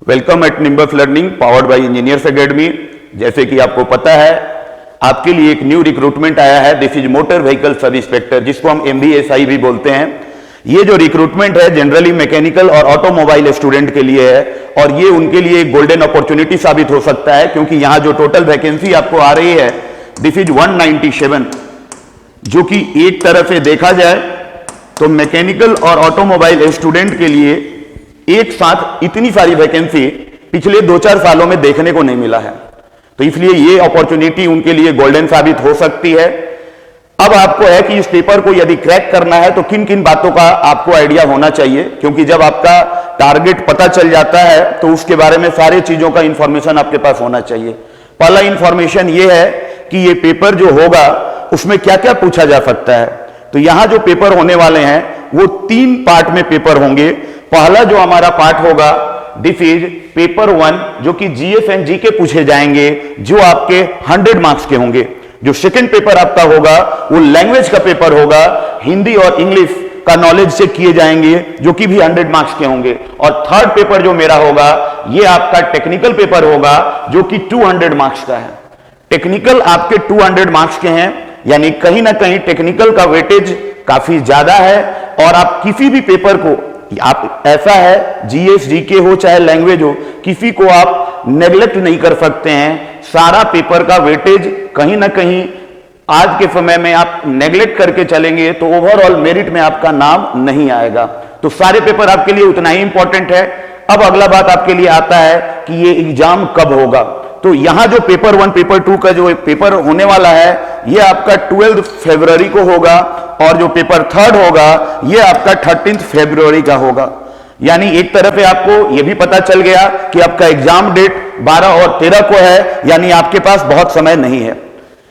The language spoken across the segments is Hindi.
Welcome eight nimbus learning powered by engineers academy. जैसे कि आपको पता है, आपके लिए एक न्यू रिक्रूटमेंट आया है। This is motor vehicle sub inspector, जिसको हम MVSI भी बोलते हैं। ये जो रिक्रूटमेंट है जनरली मैकेनिकल और ऑटोमोबाइल स्टूडेंट के लिए है, और ये उनके लिए एक गोल्डन अपॉर्चुनिटी साबित हो सकता है, क्योंकि यहां जो टोटल वैकेंसी आपको आ रही है दिस इज 197, जो कि एक तरह से देखा जाए तो मैकेनिकल और ऑटोमोबाइल स्टूडेंट के लिए एक साथ इतनी सारी वैकेंसी पिछले 2-4 सालों में देखने को नहीं मिला है। तो इसलिए ये अपॉर्चुनिटी उनके लिए गोल्डन साबित हो सकती है। अब आपको है कि इस पेपर को यदि क्रैक करना है तो किन किन बातों का आपको आइडिया होना चाहिए, क्योंकि जब आपका टारगेट पता चल जाता है तो उसके बारे में सारे चीजों का इंफॉर्मेशन आपके पास होना चाहिए। पहला इंफॉर्मेशन ये है कि ये पेपर जो होगा उसमें क्या क्या पूछा जा सकता है। तो यहां जो पेपर होने वाले हैं वो 3 पार्ट में पेपर होंगे। पहला जो हमारा पार्ट होगा दिस इज पेपर 1, जो कि GS एंड GK पूछे जाएंगे, जो आपके 100 मार्क्स के होंगे। जो सेकंड पेपर आपका होगा वो लैंग्वेज का पेपर होगा, हिंदी और इंग्लिश का नॉलेज से किए जाएंगे, जो कि भी 100 मार्क्स के होंगे। और थर्ड पेपर जो मेरा होगा ये आपका टेक्निकल पेपर होगा, जो कि 200 मार्क्स का है। टेक्निकल आपके 200 मार्क्स के हैं, यानी कहीं ना कहीं टेक्निकल का वेटेज काफी ज्यादा है। और आप किसी भी पेपर को, आप ऐसा है GS GK हो चाहे लैंग्वेज हो, किसी को आप नेग्लेक्ट नहीं कर सकते हैं। सारा पेपर का वेटेज कहीं ना कहीं आज के समय में आप नेग्लेक्ट करके चलेंगे तो ओवरऑल मेरिट में आपका नाम नहीं आएगा। तो सारे पेपर आपके लिए उतना ही इंपॉर्टेंट है। अब अगला बात आपके लिए आता है कि ये एग्जाम कब होगा। तो यहां जो पेपर 1 पेपर 2 का जो पेपर होने वाला है ये आपका 12 फरवरी को होगा, और जो पेपर 3 होगा ये आपका 13 फरवरी का होगा। यानी एक तरफ से आपको यह भी पता चल गया कि आपका एग्जाम डेट 12 और 13 को है, यानी आपके पास बहुत समय नहीं है।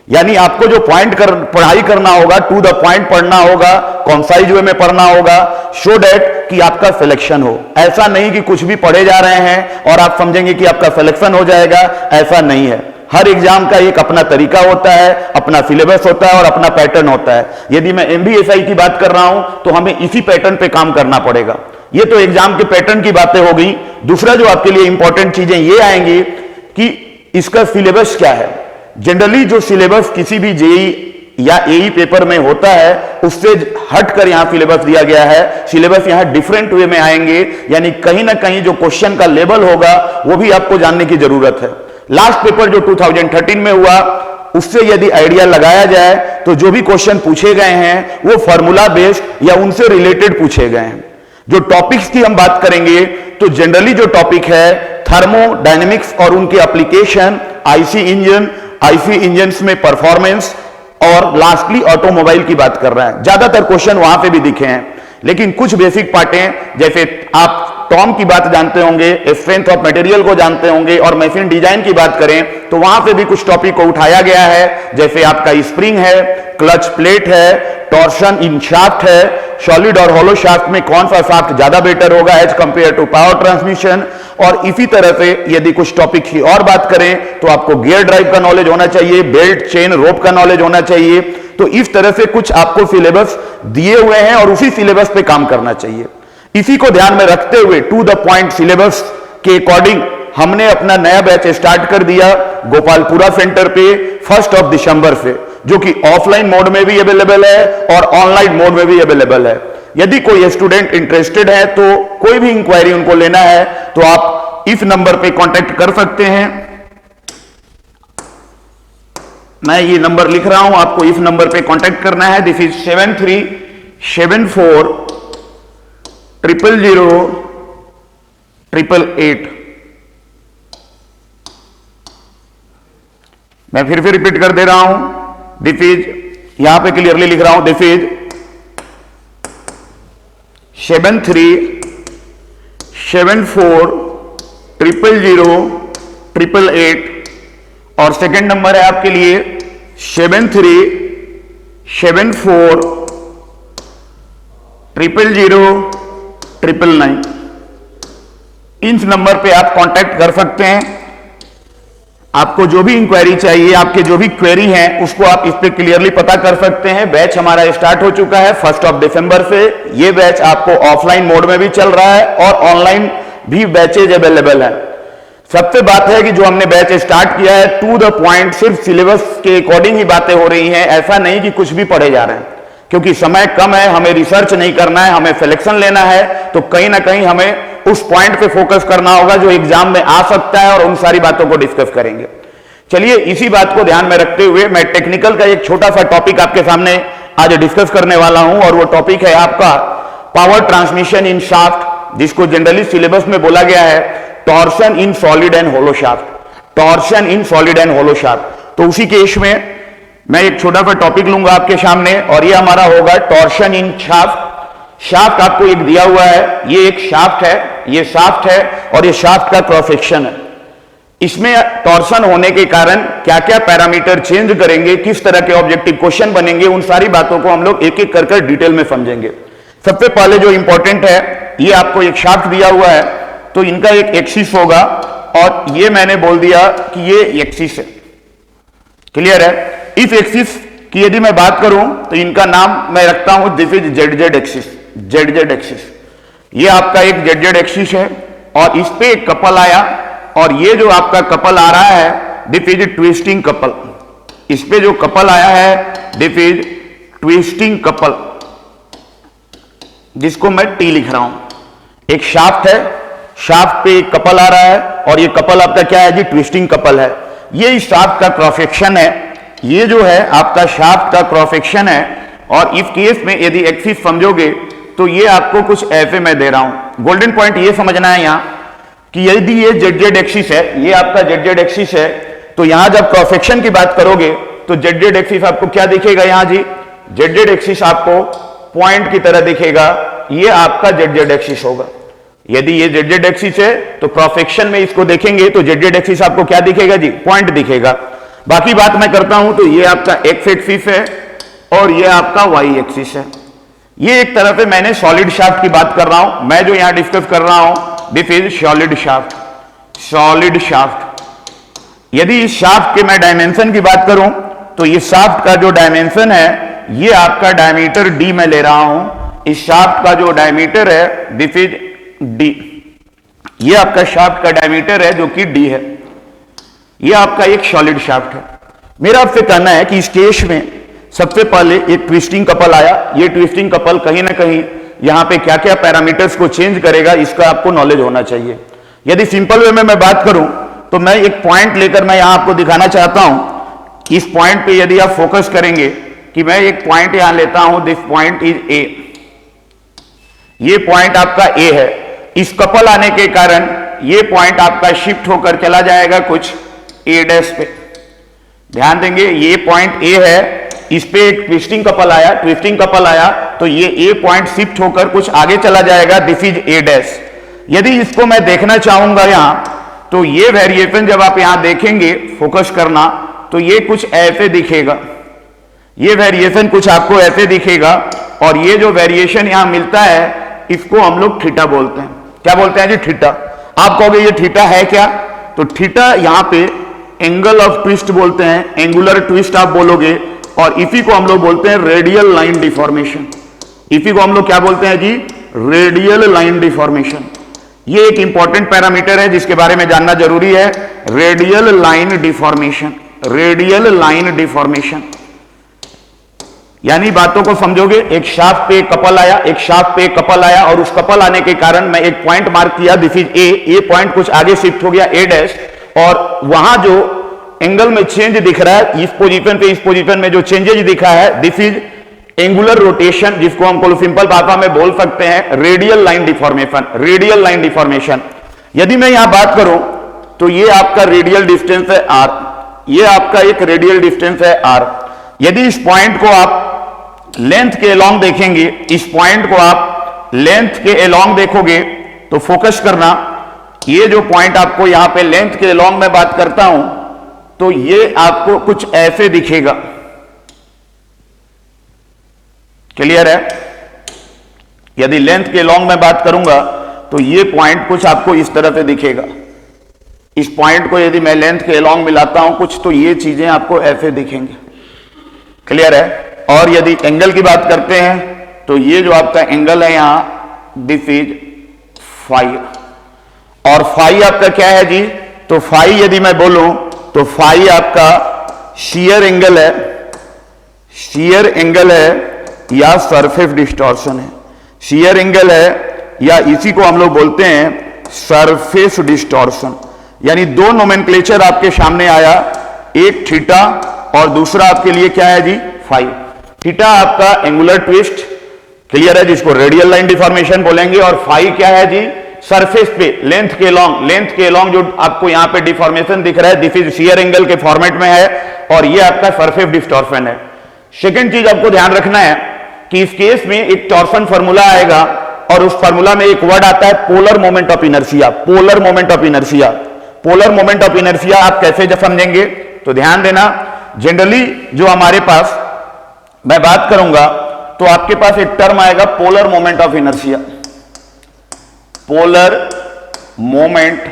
यानी आपको जो पढ़ाई करना होगा, टू द पॉइंट पढ़ना होगा, कॉन्साइज वे में पढ़ना होगा, सो डेट कि आपका सिलेक्शन हो। ऐसा नहीं कि कुछ भी पढ़े जा रहे हैं और आप समझेंगे कि आपका सिलेक्शन हो जाएगा, ऐसा नहीं है। हर एग्जाम का एक अपना तरीका होता है, अपना सिलेबस होता है और अपना पैटर्न होता है। यदि मैं MVSI की बात कर रहा हूं तो हमें इसी पैटर्न पे काम करना पड़ेगा। ये तो एग्जाम के पैटर्न की बातें हो गई। दूसरा जो आपके लिए इंपॉर्टेंट चीजें ये आएंगी कि इसका सिलेबस क्या है। जनरली जो सिलेबस किसी भी JEE या AE पेपर में होता है उससे हटकर यहां सिलेबस दिया गया है। सिलेबस यहां डिफरेंट वे में आएंगे, यानी कहीं ना कहीं जो क्वेश्चन का लेवल होगा वो भी आपको जानने की जरूरत है। लास्ट पेपर जो 2013 में हुआ उससे यदि आइडिया लगाया जाए तो जो भी क्वेश्चन पूछे गए हैं वो फॉर्मूला बेस्ड या उनसे रिलेटेड पूछे गए हैं। जो टॉपिक्स की हम बात करेंगे तो जनरली जो टॉपिक है थर्मोडायनेमिक्स और उनके एप्लीकेशन, IC इंजन में परफॉर्मेंस, और लास्टली ऑटोमोबाइल की बात कर रहे हैं। ज्यादातर क्वेश्चन वहां पे भी दिखे हैं, लेकिन कुछ बेसिक पार्टें जैसे आप टॉम की बात जानते होंगे, स्ट्रेंथ ऑफ मटेरियल को जानते होंगे, और मशीन डिजाइन की बात करें तो वहां पे भी कुछ टॉपिक को उठाया गया है। जैसे आपका स्प्रिंग है, क्लच प्लेट है, टॉर्शन इन शाफ्ट है, सॉलिड और हॉलो शाफ्ट में कौन सा शाफ्ट ज्यादा बेटर होगा as compare to power transmission. और इसी तरह से यदि कुछ टॉपिक की और बात करें तो आपको गियर ड्राइव का नॉलेज होना चाहिए, बेल्ट चेन रोप का नॉलेज होना चाहिए। तो इस तरह से कुछ आपको सिलेबस दिए हुए हैं और उसी सिलेबस पे काम करना चाहिए। इसी को ध्यान में रखते हुए टू द पॉइंट सिलेबस के अकॉर्डिंग हमने अपना नया बैच स्टार्ट कर दिया गोपालपुरा सेंटर पे 1 दिसंबर से, जो कि ऑफलाइन मोड में भी अवेलेबल है और ऑनलाइन मोड में भी अवेलेबल है। यदि कोई स्टूडेंट इंटरेस्टेड है तो कोई भी इंक्वायरी उनको लेना है तो आप इस नंबर पे कांटेक्ट कर सकते हैं। मैं ये नंबर लिख रहा हूं, आपको इस नंबर पे कांटेक्ट करना है। This is 7374 000 888। मैं फिर से रिपीट कर दे रहा हूं, दिस इज, यहां पे क्लियरली लिख रहा हूं, दिस इज 7374 000 888। और सेकंड नंबर है आपके लिए 7374 000 999। इस नंबर पे आप कांटेक्ट कर सकते हैं। आपको जो भी इंक्वायरी चाहिए, आपके जो भी क्वेरी हैं, उसको आप इस पे क्लियरली पता कर सकते हैं। बैच हमारा स्टार्ट हो चुका है 1 दिसंबर से। ये बैच आपको ऑफलाइन मोड में भी चल रहा है और ऑनलाइन भी बैचेज अवेलेबल है। सबसे बात है कि जो हमने बैच स्टार्ट किया है टू द पॉइंट, सिर्फ सिलेबस के अकॉर्डिंग ही बातें हो रही हैं, ऐसा नहीं कि कुछ भी पढ़े जा रहे हैं, क्योंकि समय कम है, हमें रिसर्च नहीं करना है, हमें सिलेक्शन लेना है, तो कहीं ना कहीं हमें उस पॉइंट पे फोकस करना होगा जो एग्जाम में आ सकता है, और उन सारी बातों को डिस्कस करेंगे। चलिए इसी बात को ध्यान में रखते हुए मैं टेक्निकल का एक छोटा सा टॉपिक आपके सामने आज डिस्कस करने वाला हूं, और वो टॉपिक है आपका पावर ट्रांसमिशन इन शाफ्ट, जिसको जनरली सिलेबस में बोला गया है torsion in solid and hollow shaft, torsion in solid and hollow shaft. तो उसी केस में मैं एक छोटा सा टॉपिक लूंगा आपके सामने, और ये हमारा होगा टॉर्शन इन शाफ्ट। शाफ्ट आपको एक दिया हुआ है, ये एक शाफ्ट है, ये शाफ्ट है, और ये शाफ्ट का क्रॉस सेक्शन है। इसमें टॉर्शन होने के कारण क्या क्या पैरामीटर चेंज करेंगे, किस तरह के ऑब्जेक्टिव क्वेश्चन बनेंगे, उन सारी बातों को हम लोग एक एक कर डिटेल में समझेंगे। सबसे पहले जो इंपॉर्टेंट है, ये आपको एक शाफ्ट दिया हुआ है, तो इनका एक एक्सिस होगा, और ये मैंने बोल दिया कि ये एक्सिस है। क्लियर है? इस एक्सिस की यदि मैं बात करूं तो इनका नाम मैं रखता हूं this is Z axis, Z axis. ये आपका एक जेड एक्सिस है, और इस पे एक कपल आया, और ये जो आपका कपल आ रहा है दिस इज ट्विस्टिंग कपल। इस पे जो कपल आया है दिस इज ट्विस्टिंग कपल, जिसको मैं टी लिख रहा हूं। एक शाफ्ट है, शाफ्ट पे एक कपल आ रहा है, और ये कपल आपका क्या है जी? ट्विस्टिंग कपल है। ये इस शाफ्ट का क्रॉस सेक्शन है, ये जो है आपका शाफ्ट का क्रॉस सेक्शन है। और इस केस में यदि एक्सिस समझोगे तो ये आपको कुछ ऐसे मैं दे रहा हूं। गोल्डन पॉइंट ये समझना है यहां कि यदि ये जेड एक्सिस है, ये आपका जेड एक्सिस है, तो यहां जब क्रॉस सेक्शन की बात करोगे तो जेड एक्सिस आपको क्या दिखेगा यहां जी? जेड एक्सिस आपको पॉइंट की तरह दिखेगा, ये आपका जेड एक्सिस होगा। यदि ये जेड एक्सिस है तो क्रॉस सेक्शन में इसको देखेंगे तो जेड एक्सिस आपको क्या दिखेगा जी? पॉइंट दिखेगा। बाकी बात मैं करता हूं तो ये आपका एक्स एक्सिस है, और ये आपका वाई एक्सिस है। ये एक तरह से मैंने सॉलिड शाफ्ट की बात कर रहा हूं, मैं जो यहां डिस्कस कर रहा हूं this is solid shaft, solid shaft. यदि इस शाफ्ट के मैं डायमेंशन की बात करूं तो ये शाफ्ट का जो डायमेंशन है ये आपका डायमीटर डी में ले रहा हूं। इस शाफ्ट का जो डायमीटर है दिस इज डी, ये आपका शाफ्ट का डायमीटर है जो कि डी है। ये आपका एक सॉलिड शाफ्ट है। मेरा आपसे कहना है कि इस केस में सबसे पहले एक ट्विस्टिंग कपल आया, ये ट्विस्टिंग कपल कहीं ना कहीं यहां पे क्या क्या पैरामीटर्स को चेंज करेगा इसका आपको नॉलेज होना चाहिए। यदि सिंपल वे में मैं बात करूं तो मैं एक पॉइंट लेकर मैं यहां आपको दिखाना चाहता हूं। इस पॉइंट पे यदि आप फोकस करेंगे कि मैं एक पॉइंट यहां लेता हूं, दिस पॉइंट इज ए, ये पॉइंट आपका ए है। इस कपल आने के कारण ये पॉइंट आपका शिफ्ट होकर चला जाएगा कुछ ए डैश पे। ध्यान देंगे, ये पॉइंट ए है, इस पे एक ट्विस्टिंग कपल आया, ट्विस्टिंग कपल आया तो ये ए पॉइंट शिफ्ट होकर कुछ आगे चला जाएगा, दिस इज ए डैश। यदि इसको मैं देखना चाहूंगा यहां तो ये वेरिएशन जब आप यहां देखेंगे, फोकस करना, तो ये कुछ ऐसे दिखेगा, ये वेरिएशन कुछ आपको ऐसे दिखेगा। और ये जो वेरिएशन यहां मिलता है इसको हम लोग थीटा बोलते हैं। क्या बोलते हैं जी? थीटा। आप कहोगे ये थीटा है क्या? तो थीटा यहां पे एंगल ऑफ ट्विस्ट बोलते हैं, एंगुलर ट्विस्ट आप बोलोगे, और इसी को हम लोग बोलते हैं रेडियल लाइन डिफॉर्मेशन। इसी को हम लोग क्या बोलते हैं जी? Radial line deformation. ये एक इंपॉर्टेंट पैरामीटर है जिसके बारे में जानना जरूरी है, radial line deformation, radial line deformation. यानी बातों को समझोगे, एक शाफ्ट पे कपल आया, एक शाफ्ट पे कपल आया, और उस कपल आने के कारण मैं एक पॉइंट मार्क किया, दिस इज ए पॉइंट कुछ आगे शिफ्ट हो गया ए डैश, और वहां जो एंगल में चेंज दिख रहा है, इस पोजीशन पे इस पोजीशन में जो चेंजेज दिखा है दिस इज एंगुलर रोटेशन, जिसको हम सिंपल भाषा में बोल सकते हैं radial line deformation, radial line deformation. यदि मैं यहां बात करूं तो ये आपका रेडियल डिस्टेंस है आर, ये आपका एक रेडियल डिस्टेंस है आर। यदि इस पॉइंट को आप लेंथ के अलोंग देखेंगे, इस पॉइंट को आप लेंथ के अलोंग देखोगे तो फोकस करना, ये जो पॉइंट आपको यहां पे लेंथ के अलोंग मैं बात करता हूं तो ये आपको कुछ ऐसे दिखेगा। क्लियर है? यदि लेंथ के अलोंग मैं बात करूंगा तो ये पॉइंट कुछ आपको इस तरह से दिखेगा। इस पॉइंट को यदि मैं लेंथ के अलोंग मिलाता हूं कुछ, तो ये चीजें आपको ऐसे दिखेंगे। क्लियर है? और यदि एंगल की बात करते हैं तो ये जो आपका एंगल है यहां दिस इज फाई। और फाई आपका क्या है जी? तो फाई यदि मैं बोलूं तो फाई आपका शियर एंगल है, शियर एंगल है या सरफेस डिस्टॉर्शन है, शियर एंगल है या इसी को हम लोग बोलते हैं सरफेस डिस्टॉर्शन। यानी दो नोमेनक्लेचर आपके सामने आया, एक थीटा और दूसरा आपके लिए क्या है जी? फाई। थीटा आपका एंगुलर ट्विस्ट, क्लियर है, जिसको रेडियल लाइन डिफॉर्मेशन बोलेंगे, और फाई क्या है जी? सरफेस पे लेंथ के लॉन्ग जो आपको यहां पे डिफॉर्मेशन दिख रहा है, दिस इज शियर एंगल के फॉर्मेट में है, और ये आपका सरफेस डिस्टॉर्शन है। सेकंड चीज आपको ध्यान रखना है कि इस केस में एक टॉर्सन फॉर्मूला आएगा और उस फॉर्मूला में एक वर्ड आता है polar moment of inertia. Polar moment of inertia, polar moment of inertia आप कैसे समझेंगे? तो ध्यान देना, जनरली जो हमारे पास मैं बात करूंगा तो आपके पास एक टर्म आएगा polar moment of inertia, polar moment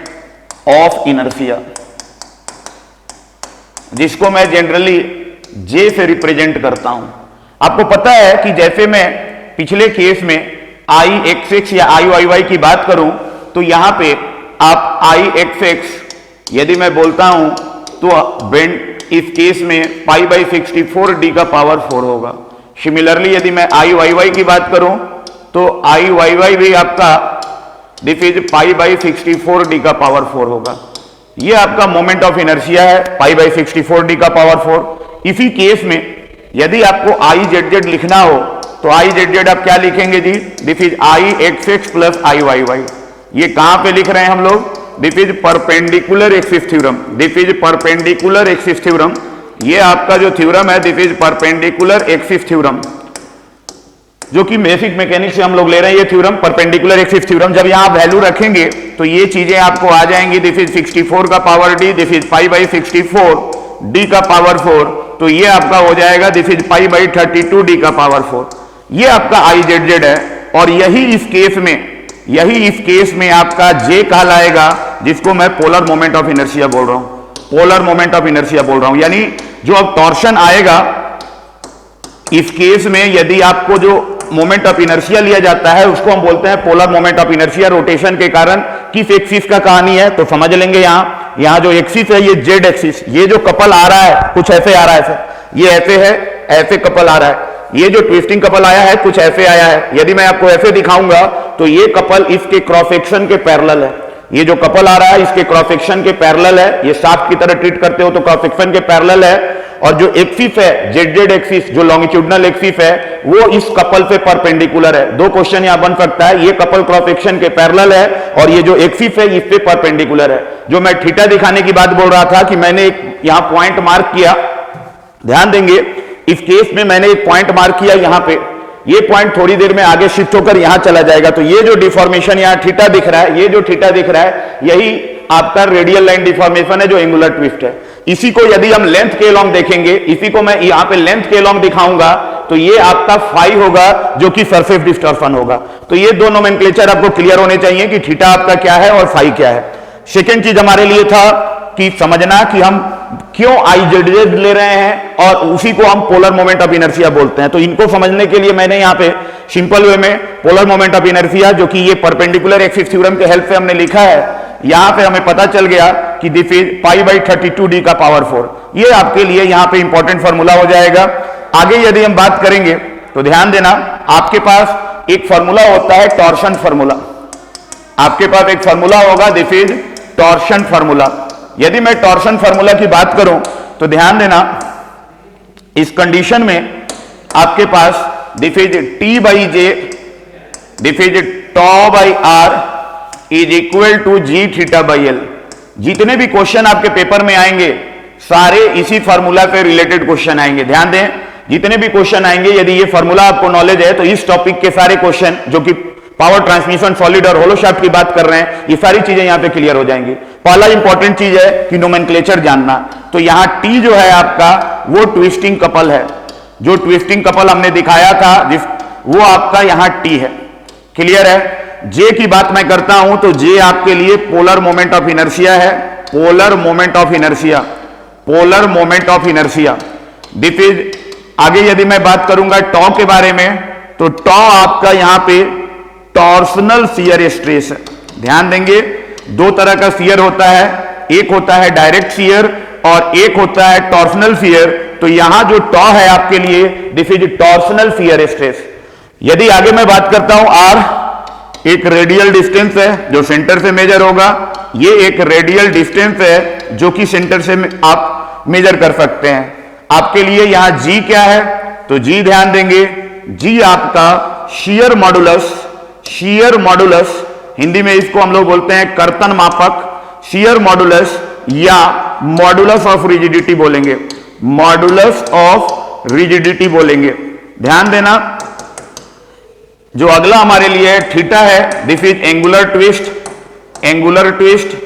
of inertia, जिसको मैं जनरली जे से रिप्रेजेंट करता हूं। आपको पता है कि जैसे मैं पिछले केस में आई एक्स एक्स या आई वाई वाई की बात करूं तो यहां पे आप आई एक्स एक्स यदि मैं बोलता हूं तो बेंड इस केस में पाई बाई 64 डी का पावर 4 होगा। सिमिलरली यदि मैं आई वाई वाई की बात करूं तो आई वाई वाई भी आपका this is pi by 64 D का पावर 4 होगा। ये आपका मोमेंट ऑफ इनर्शिया है, पाई बाई 64 डी का पावर 4। इसी केस में यदि आपको आई जेड जेड लिखना हो तो आई जेड जेड आप क्या लिखेंगे जी? This is I X X plus I Y Y. ये कहां पे लिख रहे हैं हम लोग? This is perpendicular axis theorem, this is perpendicular axis theorem. ये आपका जो थ्योरम है this is perpendicular axis theorem, जो कि बेसिक मैकेनिक्स से हम लोग ले रहे हैं ये थ्योरम, परपेंडिकुलर एक्सिस थ्योरम। जब यहां वैल्यू रखेंगे तो ये चीजें आपको आ जाएंगी, दिस इज 64 का power D, this is pi by 64 D का पावर 4, तो ये आपका हो जाएगा this is pi by 32 D का पावर 4। ये आपका आई जेड जेड है, और यही इस केस में आपका जे कहलाएगा, जिसको मैं पोलर मोमेंट ऑफ इनर्शिया बोल रहा हूं, पोलर मोमेंट ऑफ इनर्शिया बोल रहा हूं। यानी जो अब टॉर्शन आएगा इस केस में, यदि आपको जो मोमेंट ऑफ इनर्शिया लिया जाता है उसको हम बोलते हैं polar moment of inertia. Rotation के कारण किस एक्सिस का कहानी है तो समझ लेंगे। यहां जो एक्सिस है ये जेड एक्सिस, ये जो कपल आ रहा है कुछ ऐसे आ रहा है, ये ऐसे है, ऐसे कपल आ रहा है। ये जो ट्विस्टिंग कपल आया है कुछ ऐसे आया है। यदि मैं आपको ऐसे दिखाऊंगा तो ये कपल इसके क्रॉस सेक्शन के पैरेलल है, ये जो कपल आ रहा है इसके क्रॉस सेक्शन के पैरेलल है। ये शाफ्ट की तरह ट्रीट करते हो तो क्रॉस सेक्शन के पैरेलल है, और जो एक्सिस है जेड जेड एक्सिस, जो लॉन्गिट्यूडनल एक्सिस है, वो इस कपल पे परपेंडिकुलर है। दो क्वेश्चन यहां बन सकता है, ये कपल क्रॉस सेक्शन के पैरेलल है और ये जो एक्सिस है इस पे परपेंडिकुलर है। जो मैं थीटा दिखाने की बात बोल रहा था कि मैंने एक यहां पॉइंट मार्क किया, ध्यान देंगे इस केस में मैंने एक पॉइंट मार्क किया यहां पे, ये पॉइंट थोड़ी देर में आगे शिफ्ट होकर यहां चला जाएगा। तो ये जो डिफॉर्मेशन यहां थीटा दिख रहा है, ये जो थीटा दिख रहा है, यही आपका रेडियल लाइन डिफॉर्मेशन है जो एंगुलर ट्विस्ट है। इसी को यदि हम लेंथ के लॉन्ग देखेंगे, इसी को मैं यहां पे लेंथ के लॉन्ग दिखाऊंगा तो ये आपका फाई होगा जो कि सरफेस डिस्टॉर्शन होगा। तो ये दो नोमेनक्लेचर आपको क्लियर होने चाहिए कि थीटा आपका क्या है और फाई क्या है। सेकेंड चीज हमारे लिए था कि समझना कि हम क्यों आई जेड जेड ले रहे हैं और उसी को हम पोलर मोमेंट ऑफ इनर्शिया बोलते हैं। तो इनको समझने के लिए मैंने यहां पे सिंपल वे में पोलर मोमेंट ऑफ इनर्शिया, जो कि ये परपेंडिकुलर एक्सिस थ्योरम के हेल्प से हमने लिखा है, यहां पे हमें पता चल गया कि this is pi by 32 D का पावर 4। ये आपके लिए यहां पे इंपॉर्टेंट फॉर्मूला हो जाएगा। आगे यदि हम बात करेंगे तो ध्यान देना, आपके पास एक फॉर्मूला होता है टॉर्शन फॉर्मूला, आपके पास एक फॉर्मूला होगा दिस इज टॉर्शन फॉर्मूला। यदि मैं टॉर्शन फॉर्मूला की बात करूं तो ध्यान देना, इस कंडीशन में आपके पास this is T by J, this is tau by R is equal to G theta by L. जितने भी क्वेश्चन आपके पेपर में आएंगे सारे इसी फॉर्मूला पे रिलेटेड क्वेश्चन आएंगे। ध्यान दें, जितने भी क्वेश्चन आएंगे यदि ये फॉर्मूला आपको नॉलेज है तो इस टॉपिक के सारे क्वेश्चन जो कि पावर ट्रांसमिशन, सॉलिड और होलो शाफ्ट की बात कर रहे हैं, ये सारी चीजें यहां पे क्लियर हो जाएंगी। पहला इंपॉर्टेंट चीज है कि नोमेनक्लेचर जानना। तो यहां टी जो है आपका वो ट्विस्टिंग कपल है, जो ट्विस्टिंग कपल हमने दिखाया था वो आपका यहां टी है, क्लियर है। जे की बात मैं करता हूं तो जे आपके लिए पोलर मोमेंट ऑफ इनर्शिया है, polar moment of inertia, polar moment of inertia. This is, आगे यदि मैं बात करूंगा टॉ के बारे में तो टॉ आपका यहां पे टॉर्सनल शियर स्ट्रेस है। ध्यान देंगे, दो तरह का शियर होता है, एक होता है डायरेक्ट शियर और एक होता है टॉर्सनल शियर। तो यहां जो टॉ है आपके लिए, this is torsional shear stress. यदि आगे मैं बात करता हूं, आर एक रेडियल डिस्टेंस है जो सेंटर से मेजर होगा, ये एक रेडियल डिस्टेंस है जो कि सेंटर से आप मेजर कर सकते हैं। आपके लिए यहां जी क्या है, तो जी ध्यान देंगे, जी आपका shear modulus, shear modulus Hindi में इसको हम लोग बोलते हैं कर्तन मापक, शियर मॉडुलस या मॉडुलस ऑफ रिजिडिटी बोलेंगे, मॉडुलस ऑफ रिजिडिटी बोलेंगे। ध्यान देना, जो अगला हमारे लिए थीटा है, this is angular twist, angular twist,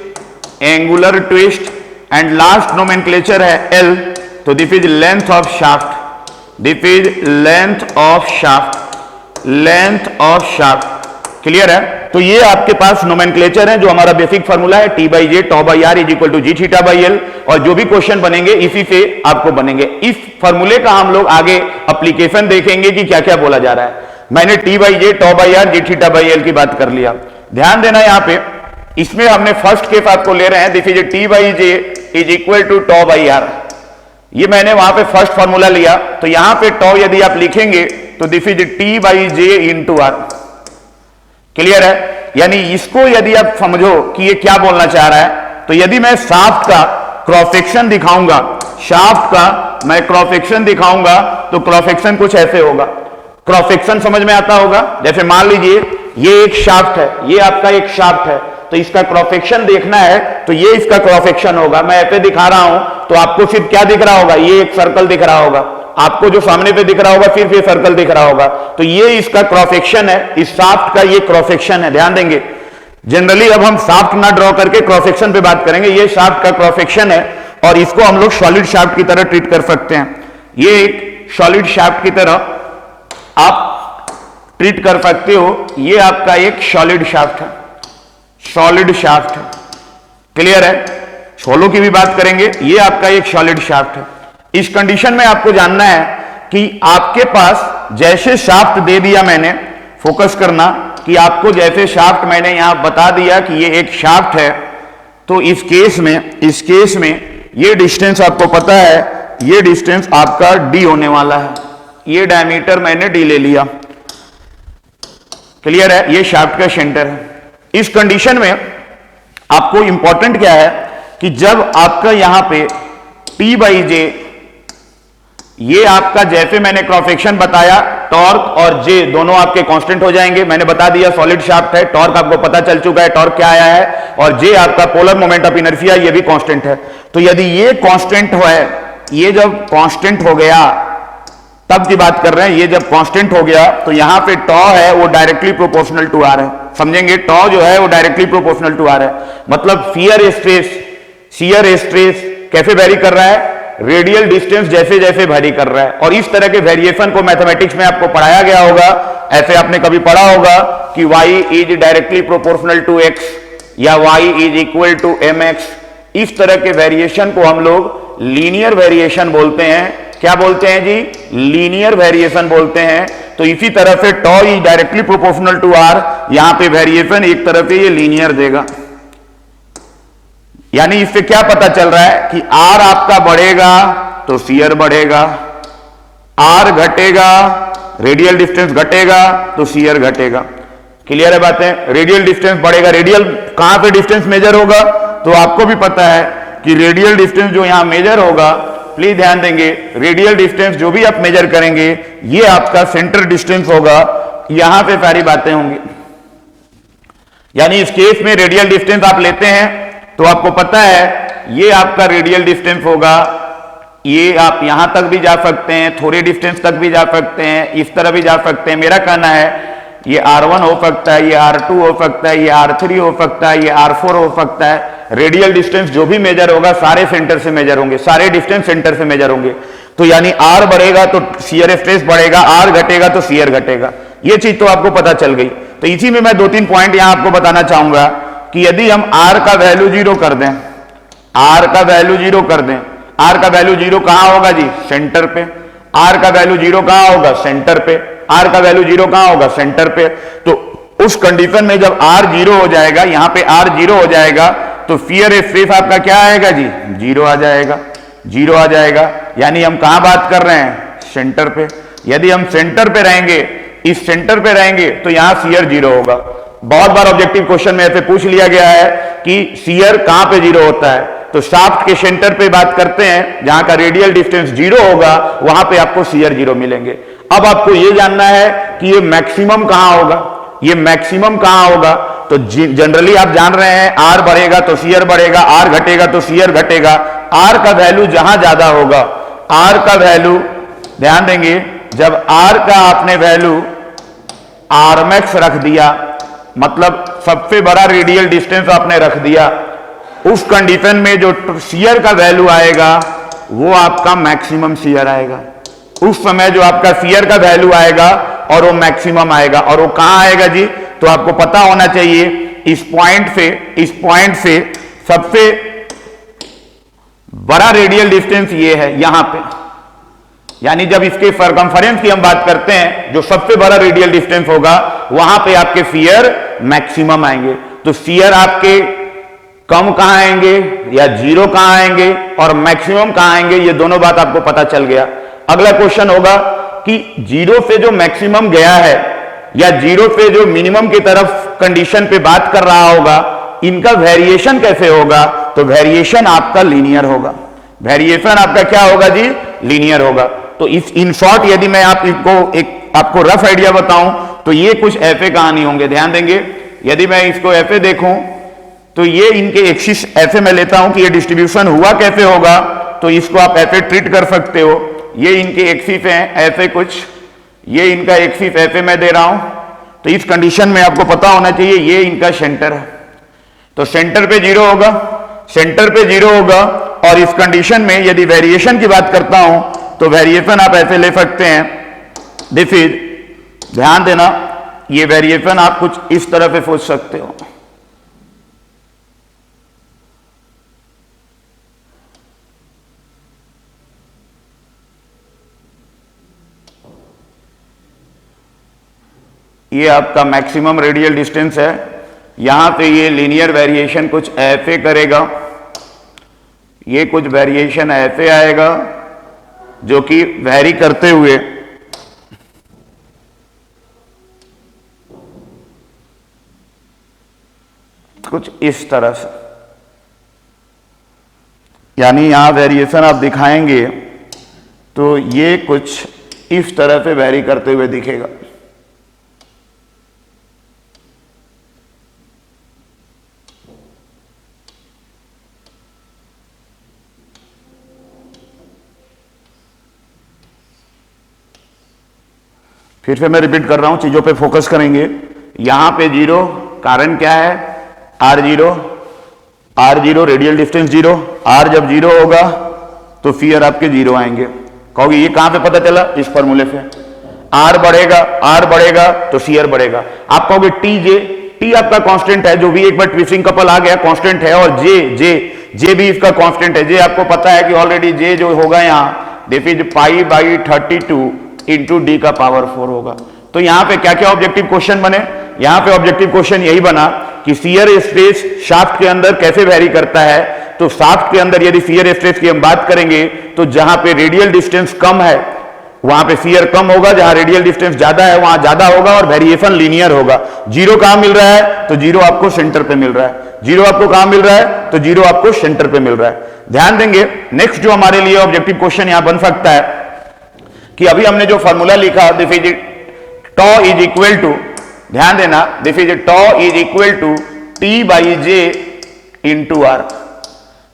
angular twist and last nomenclature है एल, तो this is length of shaft, this is length of shaft, length of shaft. Clear है? तो ये आपके पास नोमेनक्लेचर है, जो हमारा बेसिक फार्मूला है T by J tau by R is equal to G theta by L, और जो भी क्वेश्चन बनेंगे इसी से आपको बनेंगे। इस फार्मूले का हम लोग आगे एप्लीकेशन देखेंगे कि क्या क्या बोला जा रहा है। मैंने T by J tau by R G theta by L की बात कर लिया। ध्यान देना यहां पे, इसमें हमने फर्स्ट केस आपको ले रहे हैं, this is T by J is equal to tau by R. ये मैंने वहां पे फर्स्ट फार्मूला लिया, तो यहां पे टॉ यदि आप लिखेंगे तो this is T by J into R. Clear है? यानी इसको यदि आप समझो कि ये क्या बोलना चाह रहा है, तो यदि मैं शाफ्ट का क्रॉस सेक्शन दिखाऊंगा, शाफ्ट का मैं क्रॉस सेक्शन दिखाऊंगा, तो क्रॉस सेक्शन कुछ ऐसे होगा। क्रॉस सेक्शन समझ में आता होगा? जैसे मान लीजिए ये एक शाफ्ट है, ये आपका एक शाफ्ट है, तो इसका क्रॉस सेक्शन देखना है तो ये इसका क्रॉस सेक्शन होगा। मैं ऐसे दिखा रहा हूं तो आपको सिर्फ क्या दिख रहा होगा, ये एक सर्कल दिख रहा होगा, आपको जो सामने पे दिख रहा होगा सिर्फ ये सर्कल दिख रहा होगा। तो ये इसका क्रॉस सेक्शन है, इस शाफ्ट का ये क्रॉस सेक्शन है। ध्यान देंगे, जनरली अब हम शाफ्ट ना ड्रॉ करके क्रॉस सेक्शन पे बात करेंगे। ये शाफ्ट का क्रॉस सेक्शन है और इसको हम लोग सॉलिड शाफ्ट की तरह ट्रीट कर सकते हैं। ये एक सॉलिड शाफ्ट की तरह आप ट्रीट कर सकते हो। ये आपका एक सॉलिड शाफ्ट है, सॉलिड शाफ्ट है। क्लियर है? सोलो की भी बात करेंगे, ये आपका एक सॉलिड शाफ्ट है। इस कंडीशन में आपको जानना है कि आपके पास जैसे शाफ्ट दे दिया मैंने, फोकस करना कि आपको जैसे शाफ्ट मैंने यहां बता दिया कि ये एक शाफ्ट है, तो इस केस में ये डिस्टेंस आपको पता है, ये डिस्टेंस आपका डी होने वाला है। ये डायमीटर मैंने डी ले लिया। क्लियर है? ये शाफ्ट का सेंटर है। इस कंडीशन में आपको इंपॉर्टेंट क्या है कि जब आपका यहां पे T बाई जे, ये आपका जैसे मैंने क्रॉस सेक्शन बताया, टॉर्क और जे दोनों आपके कांस्टेंट हो जाएंगे। मैंने बता दिया सॉलिड शाफ्ट है, टॉर्क आपको पता चल चुका है टॉर्क क्या आया है, और जे आपका पोलर मोमेंट ऑफ इनर्शिया, ये भी कांस्टेंट है। तो यदि ये कांस्टेंट है, ये जब कांस्टेंट हो गया तब की बात कर रहे हैं, ये जब कांस्टेंट हो गया तो यहां पे टॉ है वो डायरेक्टली प्रोपोर्शनल टू आर है। समझेंगे? टॉ जो है वो डायरेक्टली प्रोपोर्शनल टू आर है। मतलब शियर स्ट्रेस कैसे वेरी कर रहा है? रेडियल डिस्टेंस जैसे जैसे वेरी कर रहा है। और इस तरह के वेरिएशन को मैथमेटिक्स में आपको पढ़ाया गया होगा। ऐसे आपने कभी पढ़ा होगा कि y is directly proportional to x या y is equal to mx। इस तरह के वेरिएशन को हम लोग लीनियर वेरिएशन बोलते हैं। क्या बोलते हैं जी? लीनियर वेरिएशन बोलते हैं। तो इसी तरह से tau is directly proportional to R, यहां पे वेरिएशन एक तरफ से ये लीनियर देगा। यानी इससे क्या पता चल रहा है कि आर आपका बढ़ेगा तो शियर बढ़ेगा, आर घटेगा, रेडियल डिस्टेंस घटेगा तो शियर घटेगा। क्लियर है बातें? रेडियल डिस्टेंस बढ़ेगा, रेडियल कहां पे डिस्टेंस मेजर होगा? तो आपको भी पता है कि रेडियल डिस्टेंस जो यहां मेजर होगा, प्लीज ध्यान देंगे, रेडियल डिस्टेंस जो भी आप मेजर करेंगे ये आपका सेंटर डिस्टेंस होगा। यहां पे सारी बातें होंगी। यानी इस केस में रेडियल डिस्टेंस आप लेते हैं तो आपको पता है ये आपका रेडियल डिस्टेंस होगा। ये आप यहां तक भी जा सकते हैं, थोड़े डिस्टेंस तक भी जा सकते हैं, इस तरह भी जा सकते हैं। मेरा कहना है ये R1 हो सकता है, ये R2 हो सकता है, ये R3 हो सकता है, ये R4 हो सकता है। रेडियल डिस्टेंस जो भी मेजर होगा सारे सेंटर से मेजर होंगे, सारे डिस्टेंस सेंटर से मेजर होंगे। तो यानी R बढ़ेगा तो शियर स्ट्रेस बढ़ेगा, R घटेगा तो शियर घटेगा। ये चीज तो आपको पता चल गई। तो इसी में मैं 2-3 पॉइंट यहां आपको बताना चाहूंगा कि यदि हम R का वैल्यू 0 कर दें, R का वैल्यू 0 कर दें, R का वैल्यू 0 कहां होगा जी? सेंटर पे। R का वैल्यू 0 कहां होगा? सेंटर पे। R का वैल्यू 0 कहां होगा? सेंटर पे। तो उस कंडीशन में जब R 0 हो जाएगा, यहां पे R 0 हो जाएगा, तो शियर स्ट्रेस आपका क्या आएगा जी? 0 आ जाएगा, 0 आ जाएगा। यानी हम कहां बात कर रहे हैं? सेंटर पे। यदि हम सेंटर पे रहेंगे, इस सेंटर पे रहेंगे, तो यहां शियर 0 होगा। बहुत बार ऑब्जेक्टिव क्वेश्चन में ऐसे पूछ लिया गया है कि शियर कहां पे 0 होता है, तो शाफ्ट के सेंटर पे बात करते हैं, जहां का रेडियल डिस्टेंस 0 होगा, वहां पे आपको शियर 0 मिलेंगे। अब आपको यह जानना है कि ये मैक्सिमम कहां होगा, ये मैक्सिमम कहां होगा। तो जनरली आप जान रहे हैं आर बढ़ेगा तो शियर बढ़ेगा, आर घटेगा तो शियर घटेगा। आर का वैल्यू जहां ज्यादा होगा, आर का वैल्यू ध्यान देंगे, जब आर का आपने वैल्यू आर मैक्स रख दिया, मतलब सबसे बड़ा रेडियल डिस्टेंस आपने रख दिया, उस कंडीशन में जो शियर का वैल्यू आएगा वो आपका मैक्सिमम शियर आएगा। उस समय जो आपका शियर का वैल्यू आएगा और वो मैक्सिमम आएगा। और वो कहां आएगा जी? तो आपको पता होना चाहिए, इस पॉइंट से सबसे बड़ा रेडियल डिस्टेंस ये है, यहां पे। यानी जब इसके सर्कमफरेंस की हम बात करते हैं, जो सबसे बड़ा रेडियल डिस्टेंस होगा, वहां पे आपके शियर मैक्सिमम आएंगे। तो शियर आपके कम कहां आएंगे या 0 कहां आएंगे और मैक्सिमम कहां आएंगे, ये दोनों बात आपको पता चल गया। अगला क्वेश्चन होगा कि 0 से जो मैक्सिमम गया है या 0 से जो मिनिमम की तरफ कंडीशन पे बात कर रहा होगा, इनका वेरिएशन कैसे होगा? तो वेरिएशन आपका लीनियर होगा। वेरिएशन आपका क्या होगा जी? लीनियर होगा। तो इस इन शॉर्ट यदि मैं आपको रफ आइडिया बताऊं, तो ये कुछ ऐसे कहानी होंगे। ध्यान देंगे, यदि मैं इसको ऐसे देखूं, तो ये इनके एक्सिस ऐसे मैं लेता हूं कि ये डिस्ट्रीब्यूशन हुआ कैसे होगा, तो इसको आप ऐसे ट्रीट कर सकते हो। ये इनके एक्सिस हैं ऐसे कुछ, ये इनका एक्सिस ऐसे मैं दे रहा हूं। तो इस कंडीशन में आपको पता होना चाहिए ये इनका सेंटर है, तो सेंटर पे 0 होगा, सेंटर पे 0 होगा। और इस कंडीशन में यदि वेरिएशन की बात करता हूं, तो वेरिएशन आप ऐसे ले सकते हैं, दिस इज, ध्यान देना, ये वेरिएशन आप कुछ इस तरह से सोच सकते हो। ये आपका मैक्सिमम रेडियल डिस्टेंस है, यहां पे ये लीनियर वेरिएशन कुछ ऐसे करेगा, ये कुछ वेरिएशन ऐसे आएगा जो कि वेरी करते हुए कुछ इस तरह से, यानी यहां वेरिएशन आप दिखाएंगे तो ये कुछ इस तरह से वेरी करते हुए दिखेगा। फिर से मैं रिपीट कर रहा हूं, चीजों पे फोकस करेंगे। यहां पे 0, कारण क्या है? R0 radial distance 0। R जब 0 होगा तो शियर आपके 0 आएंगे। कहोगे ये कहां पे पता चला? इस फॉर्मूले से। R बढ़ेगा तो शियर बढ़ेगा। आप कहोगे टी आपका कांस्टेंट है, जो भी एक बार ट्विस्टिंग कपल आ गया कांस्टेंट है, और जे भी इसका कांस्टेंट है। जे आपको पता है कि ऑलरेडी जे जो होगा यहां, दिस इज π/32 इंटू डी का पावर 4 होगा। तो यहां पे क्या क्या ऑब्जेक्टिव क्वेश्चन बने? यहां पे ऑब्जेक्टिव क्वेश्चन यही बना कि शियर स्ट्रेस शाफ्ट के अंदर कैसे वेरी करता है। तो शाफ्ट के अंदर यदि शियर स्ट्रेस की हम बात करेंगे, तो जहां पे रेडियल डिस्टेंस कम है वहां पे शियर कम होगा, जहां रेडियल डिस्टेंस ज्यादा है वहां ज्यादा होगा, और वेरिएशन लीनियर होगा। 0 कहां मिल रहा है? तो 0 आपको सेंटर पे मिल रहा है। 0 आपको कहां मिल रहा है? तो 0 आपको सेंटर पे मिल रहा है। ध्यान देंगे, नेक्स्ट जो हमारे लिए ऑब्जेक्टिव क्वेश्चन यहां बन सकता है कि अभी हमने जो फॉर्मूला लिखा, this is tau is equal to, ध्यान देना, this is tau is equal to T/J into R।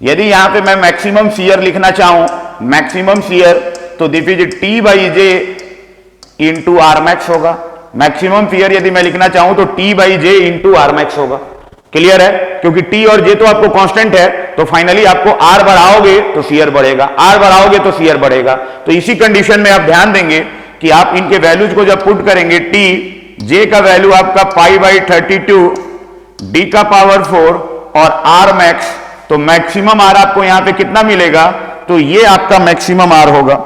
यदि यहां पे मैं मैक्सिमम शियर लिखना चाहूं, मैक्सिमम शियर, तो this is T/J into R max होगा। मैक्सिमम शियर यदि मैं लिखना चाहूं तो T/J इंटू R मैक्स होगा। क्लियर है? क्योंकि T और J तो आपको कांस्टेंट है, तो फाइनली आपको R बढ़ाओगे तो शियर बढ़ेगा, R बढ़ाओगे तो शियर बढ़ेगा। तो इसी कंडीशन में आप ध्यान देंगे कि आप इनके वैल्यूज को जब पुट करेंगे, J का वैल्यू आपका π/32 D का पावर 4 और R मैक्स, तो मैक्सिमम R आपको यहां पे कितना मिलेगा? तो ये आपका मैक्सिमम R होगा।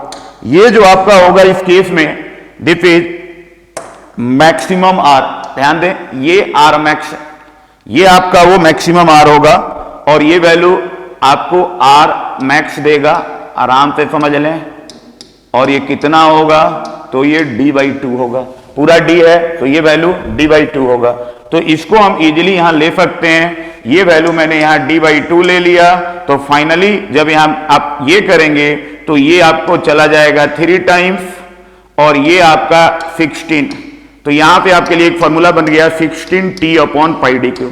ये जो आपका होगा इस केस में, दिस इज मैक्सिमम R। ध्यान दें, ये आर मैक्स, ये आपका वो मैक्सिमम आर होगा और ये वैल्यू आपको आर मैक्स देगा, आराम से समझ लें। और ये कितना होगा, तो ये d/2 होगा, पूरा d है तो ये वैल्यू d/2 होगा। तो इसको हम इजीली यहां ले सकते हैं, ये वैल्यू मैंने यहां d/2 ले लिया। तो फाइनली जब यहां आप ये करेंगे तो ये आपको चला जाएगा 3 टाइम्स और ये आपका 16। तो यहां पे आपके लिए एक फॉर्मूला बन गया 16t/πd³,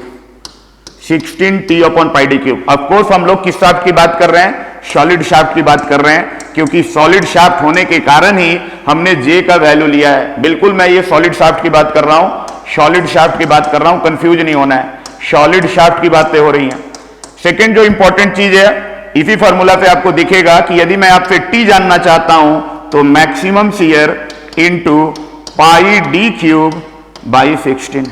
16t/πd³। ऑफकोर्स हम लोग किस शाफ्ट की बात कर रहे हैं, सॉलिड शाफ्ट की बात कर रहे हैं, क्योंकि सॉलिड शाफ्ट होने के कारण ही हमने जे का वैल्यू लिया है। बिल्कुल मैं ये सॉलिड शाफ्ट की बात कर रहा हूं, सॉलिड शाफ्ट की बात कर रहा हूं, कंफ्यूज नहीं होना है, सॉलिड शाफ्ट की बातें हो रही हैं। सेकेंड जो इंपॉर्टेंट चीज है, इसी फॉर्मूला पे आपको दिखेगा कि यदि मैं आपसे टी जानना चाहता हूं तो मैक्सिमम शियर इंटू πd³/16,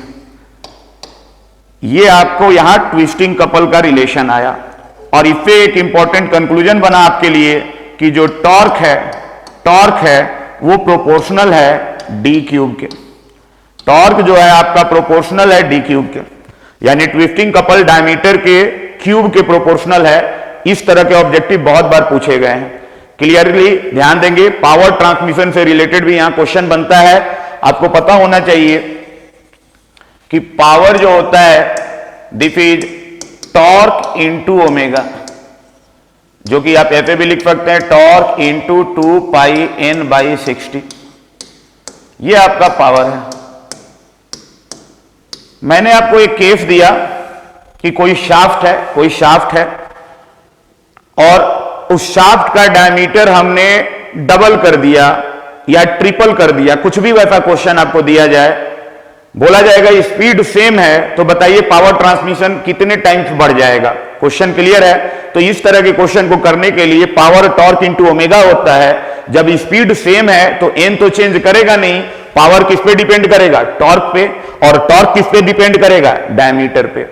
ये आपको यहां ट्विस्टिंग कपल का रिलेशन आया। और इससे एक इंपॉर्टेंट कंक्लूजन बना आपके लिए कि जो टॉर्क है वो प्रोपोर्शनल है d³ के। टॉर्क जो है आपका प्रोपोर्शनल है d³ के, यानी ट्विस्टिंग कपल डायमीटर के क्यूब के प्रोपोर्शनल है। इस तरह के ऑब्जेक्टिव बहुत बार पूछे गए हैं, क्लियरली ध्यान देंगे। पावर ट्रांसमिशन से रिलेटेड भी यहां क्वेश्चन बनता है। आपको पता होना चाहिए कि पावर जो होता है this is torque into omega, जो कि आप ऐसे भी लिख सकते हैं टॉर्क इंटू 2πn/60, ये आपका पावर है। मैंने आपको एक केस दिया कि कोई शाफ्ट है और उस शाफ्ट का डायमीटर हमने डबल कर दिया या ट्रिपल कर दिया, कुछ भी वैसा क्वेश्चन आपको दिया जाए, बोला जाएगा स्पीड सेम है तो बताइए पावर ट्रांसमिशन कितने टाइम्स बढ़ जाएगा। क्वेश्चन क्लियर है। तो इस तरह के क्वेश्चन को करने के लिए पावर टॉर्क इंटू ओमेगा होता है। जब स्पीड सेम है तो एन तो चेंज करेगा नहीं, पावर किस पे डिपेंड करेगा, टॉर्क पे, और टॉर्क किस पे डिपेंड करेगा, डायमीटर पे।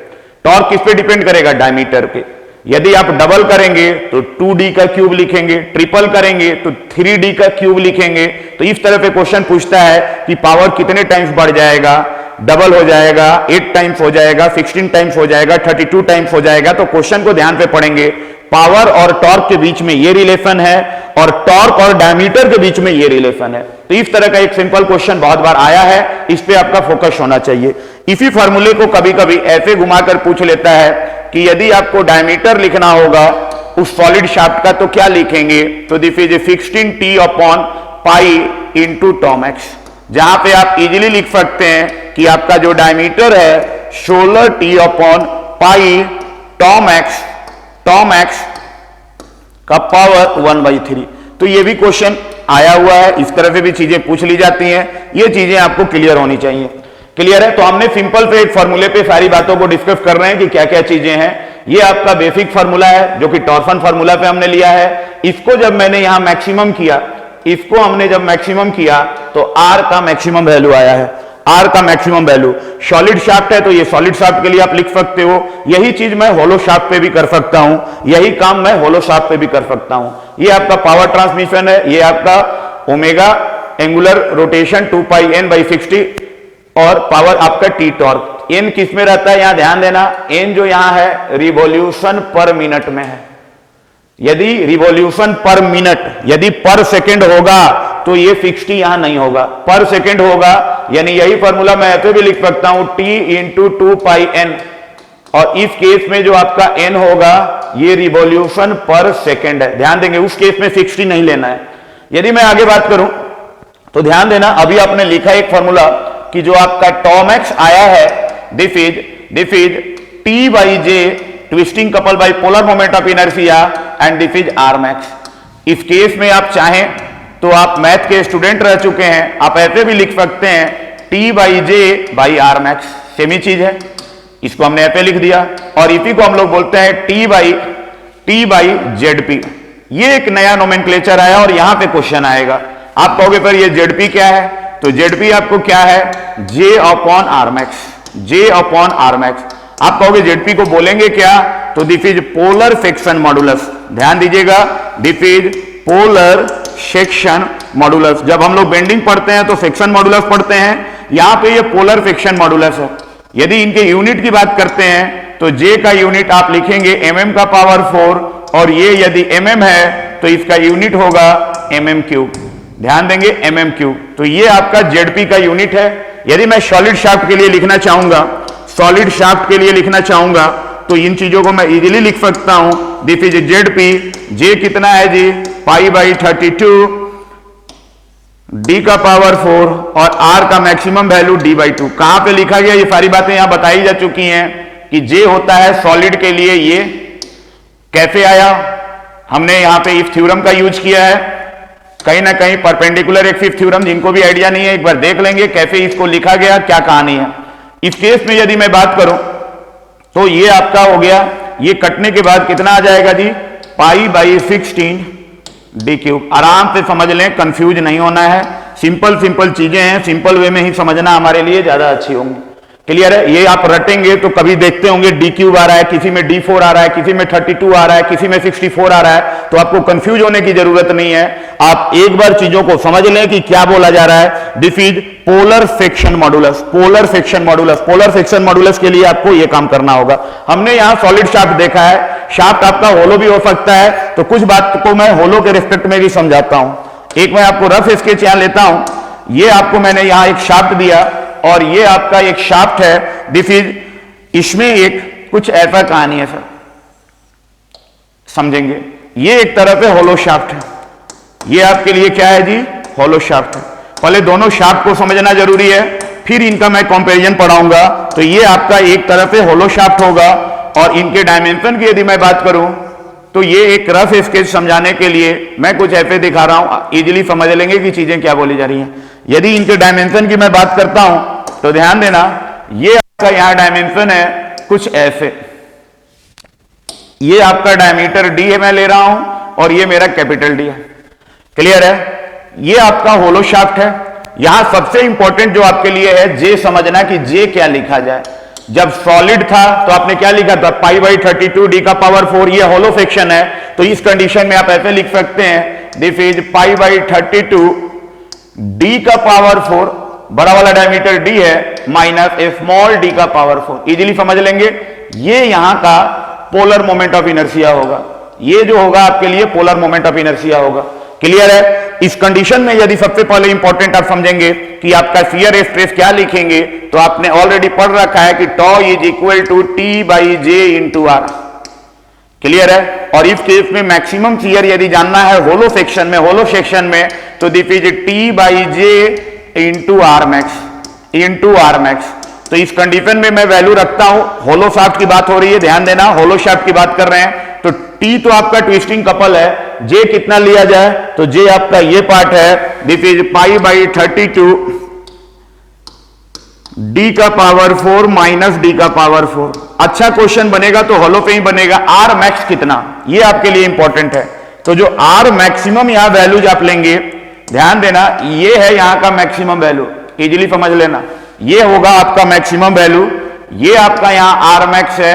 टॉर्क किस पे डिपेंड करेगा, डायमीटर पे। यदि आप डबल करेंगे तो 2d का क्यूब लिखेंगे, ट्रिपल करेंगे तो 3d का क्यूब लिखेंगे। तो इस तरह पे क्वेश्चन पूछता है कि पावर कितने टाइम्स बढ़ जाएगा, डबल हो जाएगा, 8 टाइम्स हो जाएगा, 16 टाइम्स हो जाएगा, 32 टाइम्स हो जाएगा। तो क्वेश्चन को ध्यान पे पढ़ेंगे, पावर और टॉर्क के बीच में ये रिलेशन है और टॉर्क और डायमीटर के बीच में ये रिलेशन है। तो इस तरह का एक सिंपल क्वेश्चन बहुत बार आया है, इस पे आपका फोकस होना चाहिए। इसी फॉर्मूले को कभी कभी ऐसे घुमाकर पूछ लेता है कि यदि आपको डायमीटर लिखना होगा उस सॉलिड शाफ्ट का तो क्या लिखेंगे, तो दिस इज 16t/π/τ_max, जहां पे आप इजीली लिख सकते हैं कि आपका जो डायमीटर है 16t/π/τ_max का पावर 1/3। तो ये भी क्वेश्चन आया हुआ है, इस तरह से भी चीजें पूछ ली जाती हैं, ये चीजें आपको क्लियर होनी चाहिए। क्लियर है। तो हमने सिंपल से एक फॉर्मूले पे सारी बातों को डिस्कस कर रहे हैं कि क्या क्या चीजें हैं। ये आपका बेसिक फार्मूला है जो कि टॉर्सन फार्मूला पे हमने लिया है। इसको जब मैंने यहां मैक्सिमम किया, इसको हमने जब मैक्सिमम किया तो आर का मैक्सिमम वैल्यू आया है, आर का मैक्सिमम वैल्यू। सॉलिड शाफ्ट है तो ये सॉलिड शाफ्ट के लिए आप लिख सकते हो। यही चीज मैं होलो शाफ्ट पे भी कर सकता हूं, यही काम मैं होलो शाफ्ट पे भी कर सकता हूं। ये आपका पावर ट्रांसमिशन है, ये आपका ओमेगा एंगुलर रोटेशन 2πn/60 और पावर आपका टी टॉर्क। एन किस में रहता है, यहां ध्यान देना, एन जो यहां है रिवॉल्यूशन पर मिनट में है। यदि रिवॉल्यूशन पर मिनट, यदि पर सेकंड होगा तो ये 60 यहां नहीं होगा, पर सेकंड होगा। यानी यही फॉर्मूला मैं ऐसे भी लिख सकता हूं t इंटू 2πn, और इस केस में जो आपका n होगा ये रिवॉल्यूशन पर सेकंड है। ध्यान देंगे उस केस में 60 नहीं लेना है। यदि मैं आगे बात करूं तो ध्यान देना, अभी आपने लिखा एक फॉर्मूला कि जो आपका टॉमैक्स आया है this is T/J twisting couple by polar moment of inertia and this is R max. इस केस में आप चाहें तो आप मैथ के स्टूडेंट रह चुके हैं, आप ऐसे भी लिख सकते हैं T/J/R मैक्स, सेम ही चीज है। इसको हमने ऐसे लिख दिया और इसी को हम लोग बोलते हैं T/ZP। ये एक नया नोमेनक्लेचर आया और यहां पे क्वेश्चन आएगा। आप कहोगे पर ये ZP क्या है, तो ZP आपको क्या है, J/R मैक्स, J/R मैक्स। आप कहोगे ZP को बोलेंगे क्या, तो this is polar section modulus. ध्यान दीजिएगा, this is polar section modulus. जब हम लोग बेंडिंग पढ़ते हैं तो सेक्शन मॉडुलस पढ़ते हैं, यहां पे ये पोलर फ्रिक्शन मॉडुलस है। यदि इनके यूनिट की बात करते हैं तो जे का यूनिट आप लिखेंगे mm का पावर 4 और ये यदि mm है तो इसका यूनिट होगा mm क्यूब। ध्यान देंगे mm क्यूब। तो ये आपका जेडपी का यूनिट है। यदि मैं सॉलिड शाफ्ट के लिए लिखना चाहूंगा, सॉलिड शाफ्ट के लिए लिखना चाहूंगा तो इन चीजों को मैं इजीली लिख सकता हूं। This is ZP. जे कितना है जी? π/32 d का पावर 4 और r का मैक्सिमम वैल्यू d/2। कहां पे लिखा गया? ये सारी बातें यहां बताई जा चुकी हैं कि जे होता है सॉलिड के लिए। ये कैसे आया? हमने यहां पे इफ थ्योरम का यूज किया है, कहीं ना कहीं परपेंडिकुलर एक्सिस थ्योरम। जिनको भी आइडिया नहीं है एक बार देख लेंगे कैसे इसको लिखा गया, क्या कहानी है। इस केस में यदि मैं बात करूं तो ये आपका हो गया, ये कटने के बाद कितना आ जाएगा जी? π/16 d³। आराम से समझ लें, कंफ्यूज नहीं होना है। सिंपल चीजें हैं, सिंपल वे में ही समझना हमारे लिए ज्यादा अच्छी होंगी। क्लियर है? ये आप रटेंगे तो कभी देखते होंगे d³ आ रहा है, किसी में d4 आ रहा है, किसी में 32 आ रहा है, किसी में 64 आ रहा है, तो आपको कंफ्यूज होने की जरूरत नहीं है। आप एक बार चीजों को समझ लें कि क्या बोला जा रहा है। This is polar friction modulus. Polar friction modulus, polar friction modulus के लिए आपको यह काम करना होगा। हमने यहां सॉलिड शाफ्ट देखा है, शाफ्ट आपका होलो भी हो सकता है, तो कुछ बात को मैं होलो के रिस्पेक्ट में भी समझाता हूं। एक मैं आपको रफ स्केच यहां लेता हूं। ये आपको मैंने यहां एक शाफ्ट दिया और ये आपका एक शाफ्ट है। दिस इज, इसमें एक कुछ ऐसा कहानी है सर, समझेंगे। ये एक तरह से होलो शाफ्ट है। ये आपके लिए क्या है जी? होलो शाफ्ट है। पहले दोनों शाफ्ट को समझना जरूरी है, फिर इनका मैं कंपैरिजन पढ़ाऊंगा। तो ये आपका एक तरह से होलो शाफ्ट होगा और इनके डायमेंशन की यदि मैं बात करूं तो ये एक रफ स्केच समझाने के लिए मैं कुछ ऐसे दिखा रहा हूं, इजीली समझ लेंगे कि चीजें क्या बोली जा रही हैं। यदि इनके डायमेंशन की मैं बात करता हूं तो ध्यान देना, ये आपका यहां डायमेंशन है कुछ ऐसे। ये आपका डायमीटर d है, मैं ले रहा हूं, और ये मेरा कैपिटल D है। क्लियर है? ये आपका होलो शाफ्ट है। यहां सबसे इंपॉर्टेंट जो आपके लिए है, जे समझना कि जे क्या लिखा जाए। जब सॉलिड था तो आपने क्या लिखा था? π/32 d का पावर 4। ये होलो फ्रिक्शन है, तो इस कंडीशन में आप ऐसे लिख सकते हैं, दिस इज π/32 d का पावर 4, बड़ा वाला डायमीटर d है, माइनस स्मॉल d का पावर 4। इजीली समझ लेंगे। ये यहां का पोलर मोमेंट ऑफ इनर्शिया होगा। ये जो होगा आपके लिए पोलर मोमेंट ऑफ इनर्शिया होगा। क्लियर है? इस कंडीशन में यदि सबसे पहले इंपॉर्टेंट आप समझेंगे कि आपका शियर स्ट्रेस क्या लिखेंगे, तो आपने ऑलरेडी पढ़ रखा है कि τ is equal to T/J into R। Clear है? और इस केस में मैक्सिमम शियर यदि जानना है होलो सेक्शन में, होलो सेक्शन में, तो this is T/J into R max. तो इस कंडीशन में मैं वैल्यू रखता हूं। होलो शाफ्ट की बात हो रही है, ध्यान देना, होलो शाफ्ट की बात कर रहे हैं। तो T तो आपका ट्विस्टिंग कपल है, J कितना लिया जाए? तो J आपका ये पार्ट है, दिस इज π/32 d का पावर 4 माइनस d का पावर 4। अच्छा क्वेश्चन बनेगा तो होलो पे ही बनेगा। R मैक्स कितना, ये आपके लिए इंपॉर्टेंट है। तो जो R मैक्सिमम यहां वैल्यूज आप लेंगे, ध्यान देना, ये है यहां का मैक्सिमम वैल्यू। इजीली समझ लेना, ये होगा आपका मैक्सिमम वैल्यू। ये आपका यहां R मैक्स है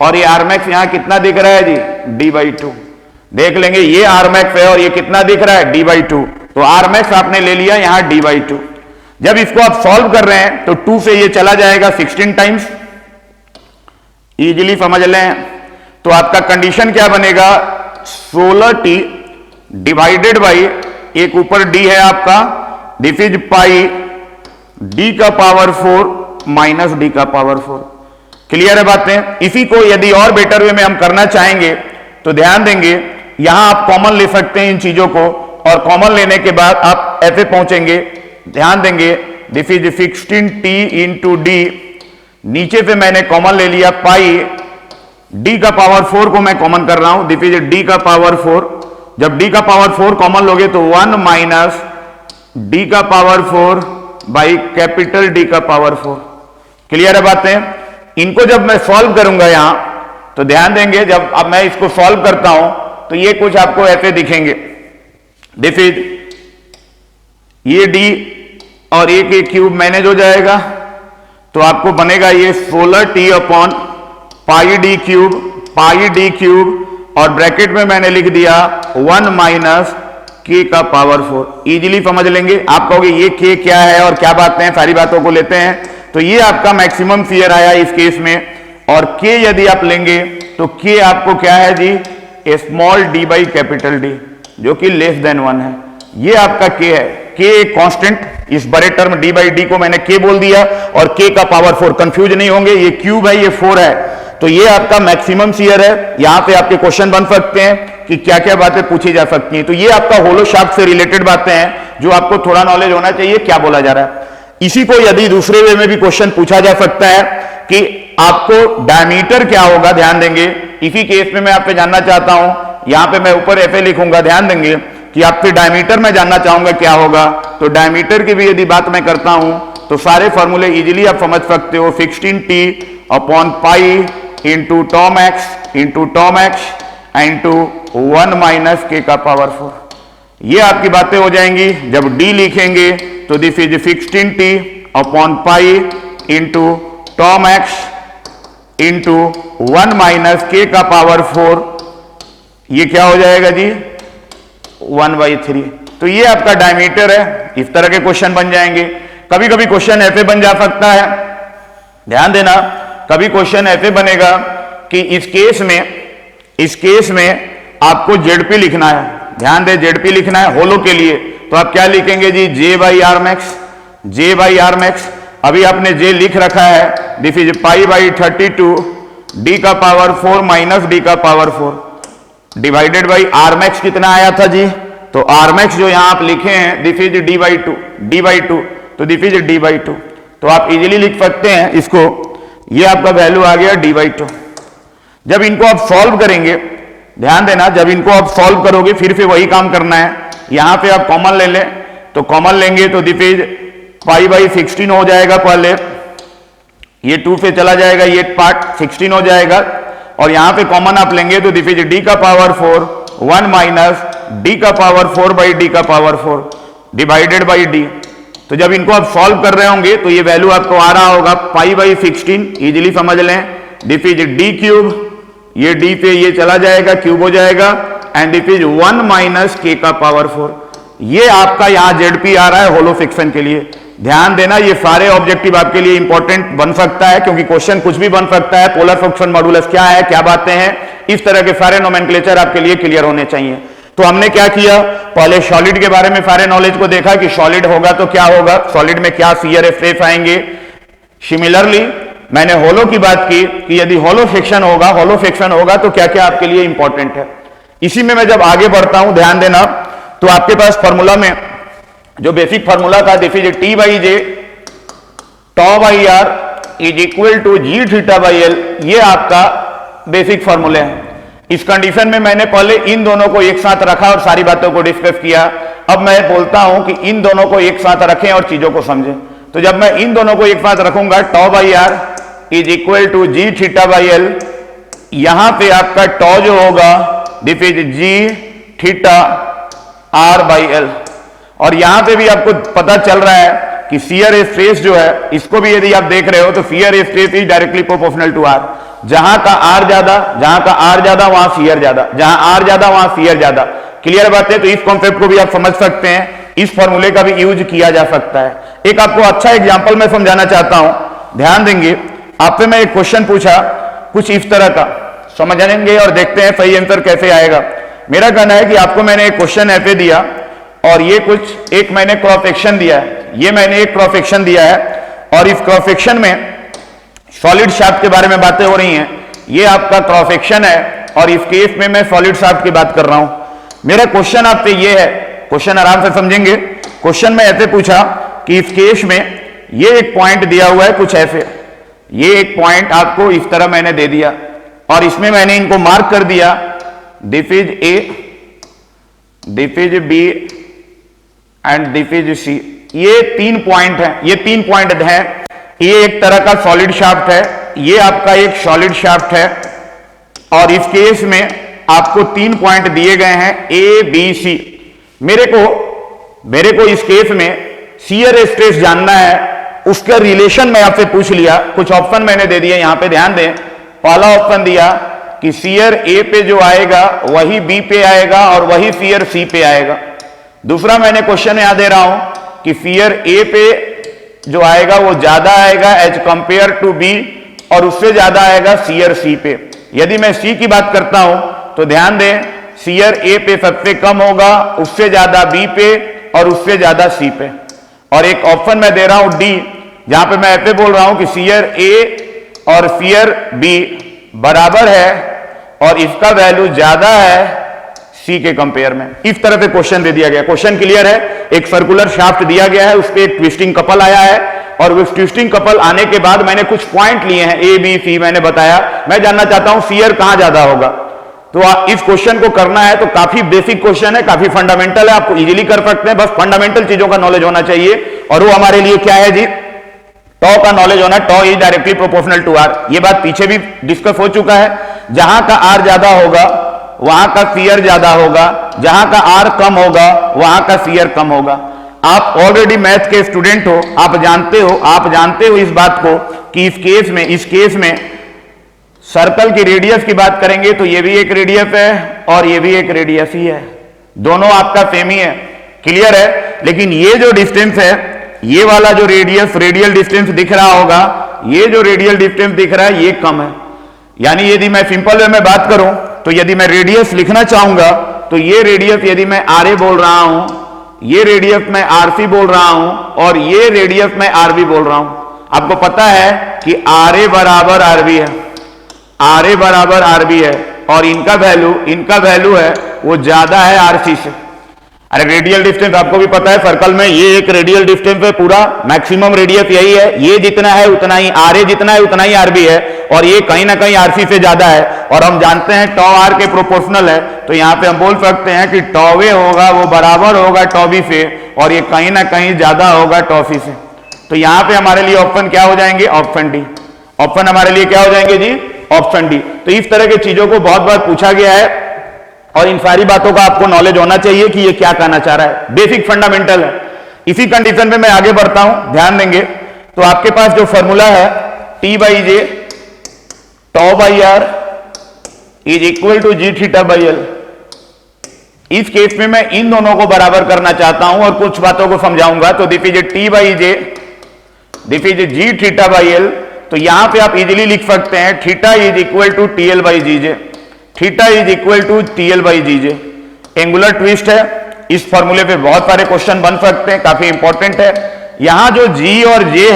और ये R मैक्स यहां कितना दिख रहा है जी? d/2। देख लेंगे, ये R मैक्स है और ये कितना दिख रहा है? d/2। तो R मैक्स आपने ले लिया यहां d/2। जब इसको आप सॉल्व कर रहे हैं तो 2 से ये चला जाएगा 16 टाइम्स। इजीली समझ लें। तो आपका कंडीशन क्या बनेगा? 16t डिवाइडेड बाई, एक ऊपर d है आपका, दिस इज पाई d का पावर 4 माइनस d का पावर 4। क्लियर है बातें? इसी को यदि और बेटर वे में हम करना चाहेंगे तो ध्यान देंगे, यहां आप कॉमन ले सकते हैं इन चीजों को, और कॉमन लेने के बाद आप ऐसे पहुंचेंगे, ध्यान देंगे, this is 16t into D. नीचे से मैंने कॉमन ले लिया पाई, d का पावर 4 को मैं कॉमन कर रहा हूं, दिस इज d का पावर 4। जब d का पावर 4 कॉमन लोगे तो 1 माइनस d का पावर 4 बाई कैपिटल D का पावर 4। क्लियर है बातें? इनको जब मैं सॉल्व करूंगा यहां, तो ध्यान देंगे, जब अब मैं इसको सॉल्व करता हूं तो ये कुछ आपको ऐसे दिखेंगे, दिस इज ये d और एक क्यूब मैनेज हो जाएगा, तो आपको बनेगा ये 16t upon pi d cube, और ब्रैकेट में मैंने लिख दिया 1 माइनस k का पावर 4 इजीली समझ लेंगे। आप कहोगे ये k क्या है और क्या बातें हैं, सारी बातों को लेते हैं। तो ये आपका मैक्सिमम फियर आया इस केस में, और k यदि आप लेंगे तो k आपको क्या है जी, small d by capital D, जो कि लेस देन 1 है। ये आपका k है, k एक कांस्टेंट, इस बड़े टर्म d बाई डी को मैंने k बोल दिया, और k का पावर 4, कंफ्यूज नहीं होंगे, ये क्यूब है, ये 4 है। तो ये आपका मैक्सिमम शियर है। यहां पे आपके क्वेश्चन बन सकते हैं कि क्या क्या बातें पूछी जा सकती हैं। तो ये आपका होलो शाफ्ट से रिलेटेड बातें हैं जो आपको थोड़ा नॉलेज होना चाहिए क्या बोला जा रहा है। इसी को यदि दूसरे वे में भी क्वेश्चन पूछा जा सकता है कि आपको डायमीटर क्या होगा, ध्यान देंगे। इसी केस में मैं आपसे जानना चाहता हूं, यहां पे मैं ऊपर एफ लिखूंगा, ध्यान देंगे कि आपसे डायमीटर में जानना चाहूंगा क्या होगा। तो डायमीटर की भी यदि बात मैं करता हूं तो सारे फॉर्मूले इजीली आप समझ सकते हो, 16t upon pi into Tom x into 1 minus के का पावर 4। ये आपकी बातें हो जाएंगी। जब d लिखेंगे तो this is 16t upon pi into Tom x into 1 minus के का पावर 4। ये क्या हो जाएगा जी, 1/3। तो ये आपका डायमीटर है। इस तरह के क्वेश्चन बन जाएंगे। कभी कभी क्वेश्चन ऐसे बन जा सकता है, ध्यान देना, कभी क्वेश्चन ऐसे बनेगा कि इस केस में आपको जेडपी लिखना है, ध्यान दे, जेडपी लिखना है होलो के लिए। तो आप क्या लिखेंगे जी, जे बाई आर मैक्स। अभी आपने जे लिख रखा है, this is pi by 32 D का पावर 4 माइनस डी का power 4 divided by R max कितना आया था जी, तो आर मैक्स जो यहां आप लिखे हैं this is D by two, तो दिस इज डी बाई 2। तो आप इजीली लिख सकते हैं इसको, ये आपका वैल्यू आ गया डी बाई 2। जब इनको आप सॉल्व करेंगे, ध्यान देना, जब इनको आप सॉल्व करोगे फिर से वही काम करना है। यहां पे आप कॉमन ले लें, तो कॉमन लेंगे तो दिस इज पाई बाई 16 हो जाएगा, पहले ये 2 से चला जाएगा, ये पार्ट 16 हो जाएगा, और यहां पे कॉमन आप लेंगे तो दिस इज डी का पावर 4 1 माइनस डी का पावर 4 बाई डी का पावर 4 डिवाइडेड बाई डी। तो जब इनको आप सॉल्व कर रहे होंगे तो ये वैल्यू आपको आ रहा होगा पाई बाई 16, इजीली समझ लें, दिस इज डी क्यूब, ये डी पे ये चला जाएगा, क्यूब हो जाएगा, एंड दिस इज 1 माइनस के का पावर 4। ये आपका यहां जेडपी आ रहा है होलो सेक्शन के लिए। ध्यान देना, ये सारे ऑब्जेक्टिव आपके लिए इंपॉर्टेंट बन सकता है, क्योंकि क्वेश्चन कुछ भी बन सकता है। पोलर फ्रैक्शन मॉडुलस क्या है, क्या बातें हैं, इस तरह के सारे नोमेनक्लेचर आपके लिए क्लियर होने चाहिए। तो हमने क्या किया, पहले सॉलिड के बारे में सारे नॉलेज को देखा कि सॉलिड होगा तो क्या होगा, सॉलिड में क्या शियर स्ट्रेस आएंगे। सिमिलरली मैंने होलो की बात की कि यदि होलो सेक्शन होगा तो क्या क्या आपके लिए इंपॉर्टेंट है। इसी में मैं जब आगे बढ़ता हूं, ध्यान देना, तो आपके पास फॉर्मूला में जो बेसिक फॉर्मूला था, this is T by J tau by R is equal to G theta by L, ये आपका बेसिक फॉर्मूले हैं। इस कंडीशन में मैंने पहले इन दोनों को एक साथ रखा और सारी बातों को डिस्कस किया। अब मैं बोलता हूं कि इन दोनों को एक साथ रखें और चीजों को समझें। तो जब मैं इन दोनों को एक साथ रखूंगा, tau by R is equal to G theta by L, यहां पे आपका टॉ जो होगा this is G theta R by L, और यहां पे भी आपको पता चल रहा है कि शियर स्ट्रेस जो है, इसको भी यदि आप देख रहे हो तो shear stress is directly proportional to R. जहां का आर ज्यादा वहां शियर ज्यादा, जहां आर ज्यादा वहां शियर ज्यादा। क्लियर बात है। तो इस कॉन्सेप्ट को भी आप समझ सकते हैं, इस फॉर्मूले का भी यूज किया जा सकता है। एक आपको अच्छा एग्जांपल मैं समझाना चाहता हूं, ध्यान देंगे। आपसे मैं एक क्वेश्चन पूछा कुछ इस तरह का, समझेंगे और देखते हैं सही आंसर कैसे आएगा। मेरा कहना है कि आपको मैंने एक क्वेश्चन ऐसे दिया और ये कुछ एक मैंने क्रॉस सेक्शन दिया है, ये मैंने एक क्रॉस सेक्शन दिया है, और इस क्रॉस सेक्शन में सॉलिड शाफ्ट के बारे में बातें हो रही हैं। ये आपका क्रॉस सेक्शन है और इस केस में मैं सॉलिड शाफ्ट की बात कर रहा हूं। मेरा क्वेश्चन आपसे ये है, क्वेश्चन आराम से समझेंगे। क्वेश्चन में ऐसे पूछा कि इस केस में ये एक पॉइंट दिया हुआ है कुछ ऐसे, ये एक पॉइंट आपको इस तरह मैंने दे दिया और इसमें मैंने इनको मार्क कर दिया, this is A, this is B and this is C. ये 3 पॉइंट हैं, ये 3 पॉइंट हैं। ये एक तरह का सॉलिड शाफ्ट है, ये आपका एक सॉलिड शाफ्ट है, और इस केस में आपको 3 पॉइंट दिए गए हैं ए बी सी। मेरे को इस केस में शियर स्ट्रेस जानना है, उसका रिलेशन मैं आपसे पूछ लिया। कुछ ऑप्शन मैंने दे दिए, यहां पे ध्यान दें। पहला ऑप्शन दिया कि शियर ए पे जो आएगा वही बी पे आएगा और वही शियर सी पे आएगा। दूसरा मैंने क्वेश्चन यहां दे रहा हूं कि फियर ए पे जो आएगा वो ज्यादा आएगा एज कंपेयर टू बी, और उससे ज्यादा आएगा सियर सी पे। यदि मैं सी की बात करता हूं तो ध्यान दें, सियर ए पे सबसे कम होगा, उससे ज्यादा बी पे, और उससे ज्यादा सी पे। और एक ऑप्शन मैं दे रहा हूं डी, जहां पे मैं ऐसे बोल रहा हूं कि सियर ए और सियर बी बराबर है और इसका वैल्यू ज्यादा है सी के कंपेयर में। इस तरह से क्वेश्चन दे दिया गया। क्वेश्चन क्लियर है? एक सर्कुलर शाफ्ट दिया गया है, उस पर एक ट्विस्टिंग कपल आया है, और उस ट्विस्टिंग कपल आने के बाद मैंने कुछ पॉइंट लिए हैं, ए बी सी मैंने बताया। मैं जानना चाहता हूं सियर कहां ज्यादा होगा। तो इस क्वेश्चन को करना है तो काफी बेसिक क्वेश्चन है, काफी फंडामेंटल है, आपको इजीली कर सकते हैं, बस फंडामेंटल चीजों का नॉलेज होना चाहिए। और वो हमारे लिए क्या है जी? टॉ का नॉलेज होना। Tau is directly proportional to R. ये बात पीछे भी डिस्कस हो चुका है। जहां का आर ज्यादा होगा वहां का सियर ज्यादा होगा, जहां का आर कम होगा वहां का सियर कम होगा। आप ऑलरेडी मैथ के स्टूडेंट हो, आप जानते हो इस बात को कि इस केस में सर्कल की रेडियस की बात करेंगे तो ये भी एक रेडियस है और ये भी एक रेडियस ही है, दोनों आपका सेम ही है। क्लियर है? लेकिन ये जो डिस्टेंस है, ये वाला जो रेडियल डिस्टेंस दिख रहा होगा, ये जो रेडियल डिस्टेंस दिख रहा है ये कम है। यानी यदि मैं सिंपल वे में बात करूं तो यदि मैं रेडियस लिखना चाहूंगा तो ये रेडियस यदि मैं आर ए बोल रहा हूं, ये रेडियस मैं आर सी बोल रहा हूं, और ये रेडियस मैं आर बी बोल रहा हूं। आपको पता है कि आर ए बराबर आर बी है, आर ए बराबर आर बी है, और इनका वैल्यू है वो ज्यादा है आर सी से। अरे रेडियल डिस्टेंस आपको भी पता है, सर्कल में ये एक रेडियल डिस्टेंस है, पूरा मैक्सिमम रेडियस यही है, ये जितना है उतना ही आर ए जितना है उतना ही आर बी है, और ये कहीं ना कहीं आर सी से ज्यादा है। और हम जानते हैं टॉ आर के प्रोपोर्शनल है, तो यहां पे हम बोल सकते हैं कि टॉ वे होगा वो बराबर होगा टॉ बी से, और ये कहीं ना कहीं ज्यादा होगा टॉ सी से। तो यहां पे हमारे लिए ऑप्शन क्या हो जाएंगे? Option D. ऑप्शन हमारे लिए क्या हो जाएंगे जी? Option D. तो इस तरह की चीजों को बहुत बार पूछा गया है, और इन सारी बातों का आपको नॉलेज होना चाहिए कि ये क्या कहना चाह रहा है। बेसिक फंडामेंटल है। इसी कंडीशन में मैं आगे बढ़ता हूं, ध्यान देंगे। तो आपके पास जो फॉर्मूला है T by J tau by R is equal to G theta by L. इस केस में मैं इन दोनों को बराबर करना चाहता हूं और कुछ बातों को समझाऊंगा। तो this is T by J, this is G theta by L. तो यहां पे आप इजीली लिख सकते हैं theta is equal to T L by G J, theta is equal to T L by G J. Angular twist है, इस फॉर्मूले पे बहुत सारे क्वेश्चन बन सकते हैं, काफी इंपॉर्टेंट है। यहां जो जी और जे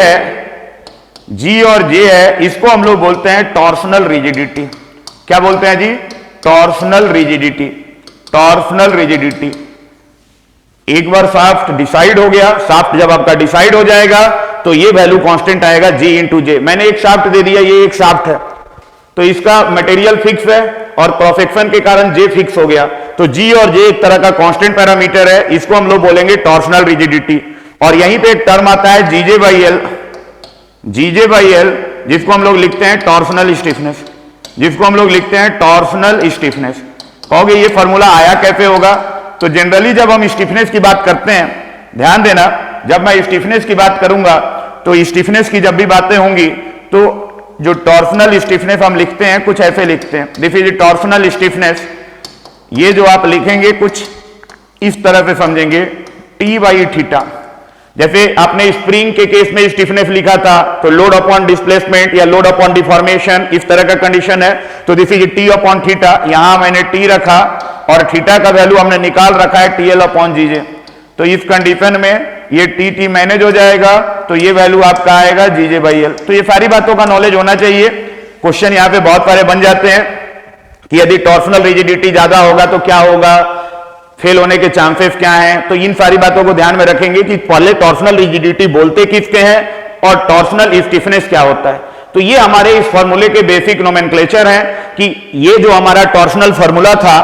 है, इसको हम लोग बोलते हैं टॉर्सनल रिजिडिटी। क्या बोलते हैं जी? Torsional rigidity. Torsional rigidity. एक बार शाफ्ट डिसाइड हो गया, शाफ्ट जब आपका डिसाइड हो जाएगा तो ये वैल्यू कांस्टेंट आएगा जी इंटू जे। मैंने एक शाफ्ट दे दिया, ये एक शाफ्ट है, तो इसका मटेरियल फिक्स है और क्रॉस सेक्शन के कारण जे फिक्स हो गया। तो जी और जे एक तरह का कांस्टेंट पैरामीटर है, इसको हम लोग बोलेंगे टॉर्सनल रिजिडिटी। और यहीं पे एक टर्म आता है जीजे बाई एल, जीजे बाई एल, जिसको हम लोग लिखते हैं टॉर्सनल स्टिफनेस, जिसको हम लोग लिखते हैं टॉर्सनल स्टिफनेस। कहोगे ये फॉर्मूला आया कैसे होगा? तो जनरली जब हम स्टिफनेस की बात करते हैं, ध्यान देना, जब मैं स्टिफनेस की बात करूंगा तो स्टिफनेस की जब भी बातें होंगी तो जो टॉर्सनल स्टिफनेस हम लिखते हैं कुछ ऐसे लिखते हैं, दिस इज टॉर्सनल स्टिफनेस। ये जो आप लिखेंगे कुछ इस तरह से समझेंगे, टी बाई थीटा। जैसे आपने स्प्रिंग के केस में स्टिफनेस लिखा था तो लोड अपॉन डिस्प्लेसमेंट या लोड अपॉन डिफॉर्मेशन, इस तरह का कंडीशन है, तो this is T upon theta. यहां मैंने टी रखा और थीटा का वैल्यू हमने निकाल रखा है टी एल अपॉन जी जे। तो इस कंडीशन में ये टी टी मैनेज हो जाएगा, तो ये वैल्यू आपका आएगा जी जे बाई एल। तो ये सारी बातों का नॉलेज होना चाहिए। क्वेश्चन यहां पे बहुत सारे बन जाते हैं कि यदि टॉर्सनल रिजिडिटी ज्यादा होगा तो क्या होगा, फेल होने के चांसेस क्या हैं। तो इन सारी बातों को ध्यान में रखेंगे कि पहले टॉर्सनल रिजिडिटी बोलते किसके हैं और टॉर्सनल स्टिफनेस क्या होता है। तो ये हमारे इस फॉर्मूले के बेसिक नोमेनक्लेचर हैं कि ये जो हमारा टॉर्सनल फॉर्मूला था,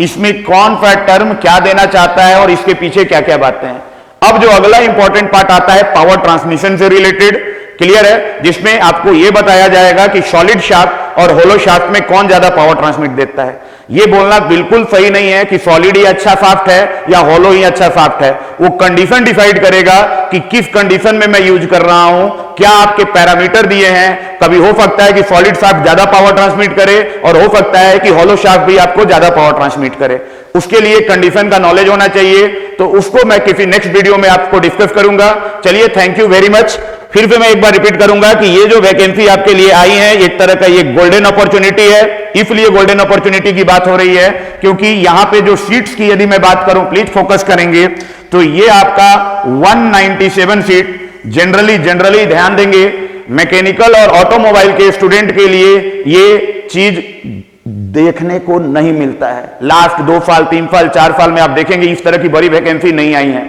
इसमें कौन सा टर्म क्या देना चाहता है और इसके पीछे क्या क्या बातें हैं। अब जो अगला इंपॉर्टेंट पार्ट आता है पावर ट्रांसमिशन से रिलेटेड, क्लियर है, जिसमें आपको यह बताया जाएगा कि सॉलिड शाफ्ट और होलो शाफ्ट में कौन ज्यादा पावर ट्रांसमिट देता है। यह बोलना बिल्कुल सही नहीं है कि सॉलिड ही अच्छा शाफ्ट है या होलो ही अच्छा शाफ्ट है। वो कंडीशन डिसाइड करेगा कि किस कंडीशन में मैं यूज कर रहा हूं, क्या आपके पैरामीटर दिए हैं। कभी हो सकता है कि सॉलिड शाफ्ट ज्यादा पावर ट्रांसमिट करे और हो सकता है कि होलो शाफ्ट भी आपको ज्यादा पावर ट्रांसमिट करे। उसके लिए कंडीशन का नॉलेज होना चाहिए, तो उसको मैं किसी नेक्स्ट वीडियो में आपको डिस्कस करूंगा। चलिए, थैंक यू वेरी मच। फिर से मैं एक बार रिपीट करूंगा कि ये जो वैकेंसी आपके लिए आई है, एक तरह का ये गोल्डन अपॉर्चुनिटी है। इसलिए गोल्डन अपॉर्चुनिटी की बात हो रही है क्योंकि यहां पे जो सीट्स की यदि मैं बात करूं, प्लीज फोकस करेंगे, तो ये आपका 197 सीट जनरली ध्यान देंगे, मैकेनिकल और ऑटोमोबाइल के स्टूडेंट के लिए ये चीज देखने को नहीं मिलता है। लास्ट 2 साल 3 साल 4 साल में आप देखेंगे इस तरह की बड़ी वैकेंसी नहीं आई है।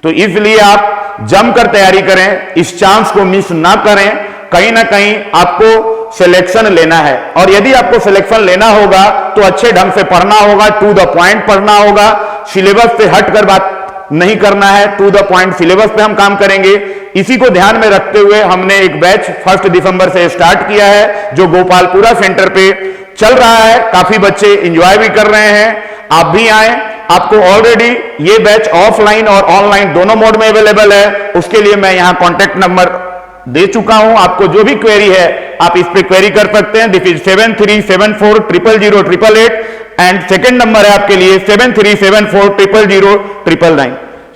तो इसलिए आप जमकर तैयारी करें, इस चांस को मिस ना करें। कहीं ना कहीं आपको सिलेक्शन लेना है, और यदि आपको सिलेक्शन लेना होगा तो अच्छे ढंग से पढ़ना होगा, टू द पॉइंट पढ़ना होगा, सिलेबस से हटकर बात नहीं करना है, टू द पॉइंट सिलेबस पे हम काम करेंगे। इसी को ध्यान में रखते हुए हमने एक बैच 1 दिसंबर से स्टार्ट किया है जो गोपालपुरा सेंटर पे चल रहा है। काफी बच्चे एंजॉय भी कर रहे हैं, आप भी आए। आपको ऑलरेडी ये बैच ऑफलाइन और ऑनलाइन दोनों मोड में अवेलेबल है। उसके लिए मैं यहां कॉन्टेक्ट नंबर दे चुका हूं। आपको जो भी क्वेरी है आप इस पे क्वेरी कर सकते हैं। This is 7374000888 and second number है आपके लिए 7374000999।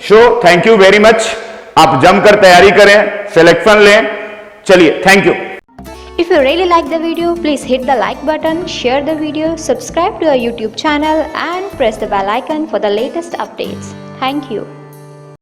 So thank you very much. आप जमकर तैयारी करें, सिलेक्शन लें। चलिए, thank you. If you really like the video, please hit the like button, share the video, subscribe to our YouTube channel and press the bell icon for the latest updates. Thank you.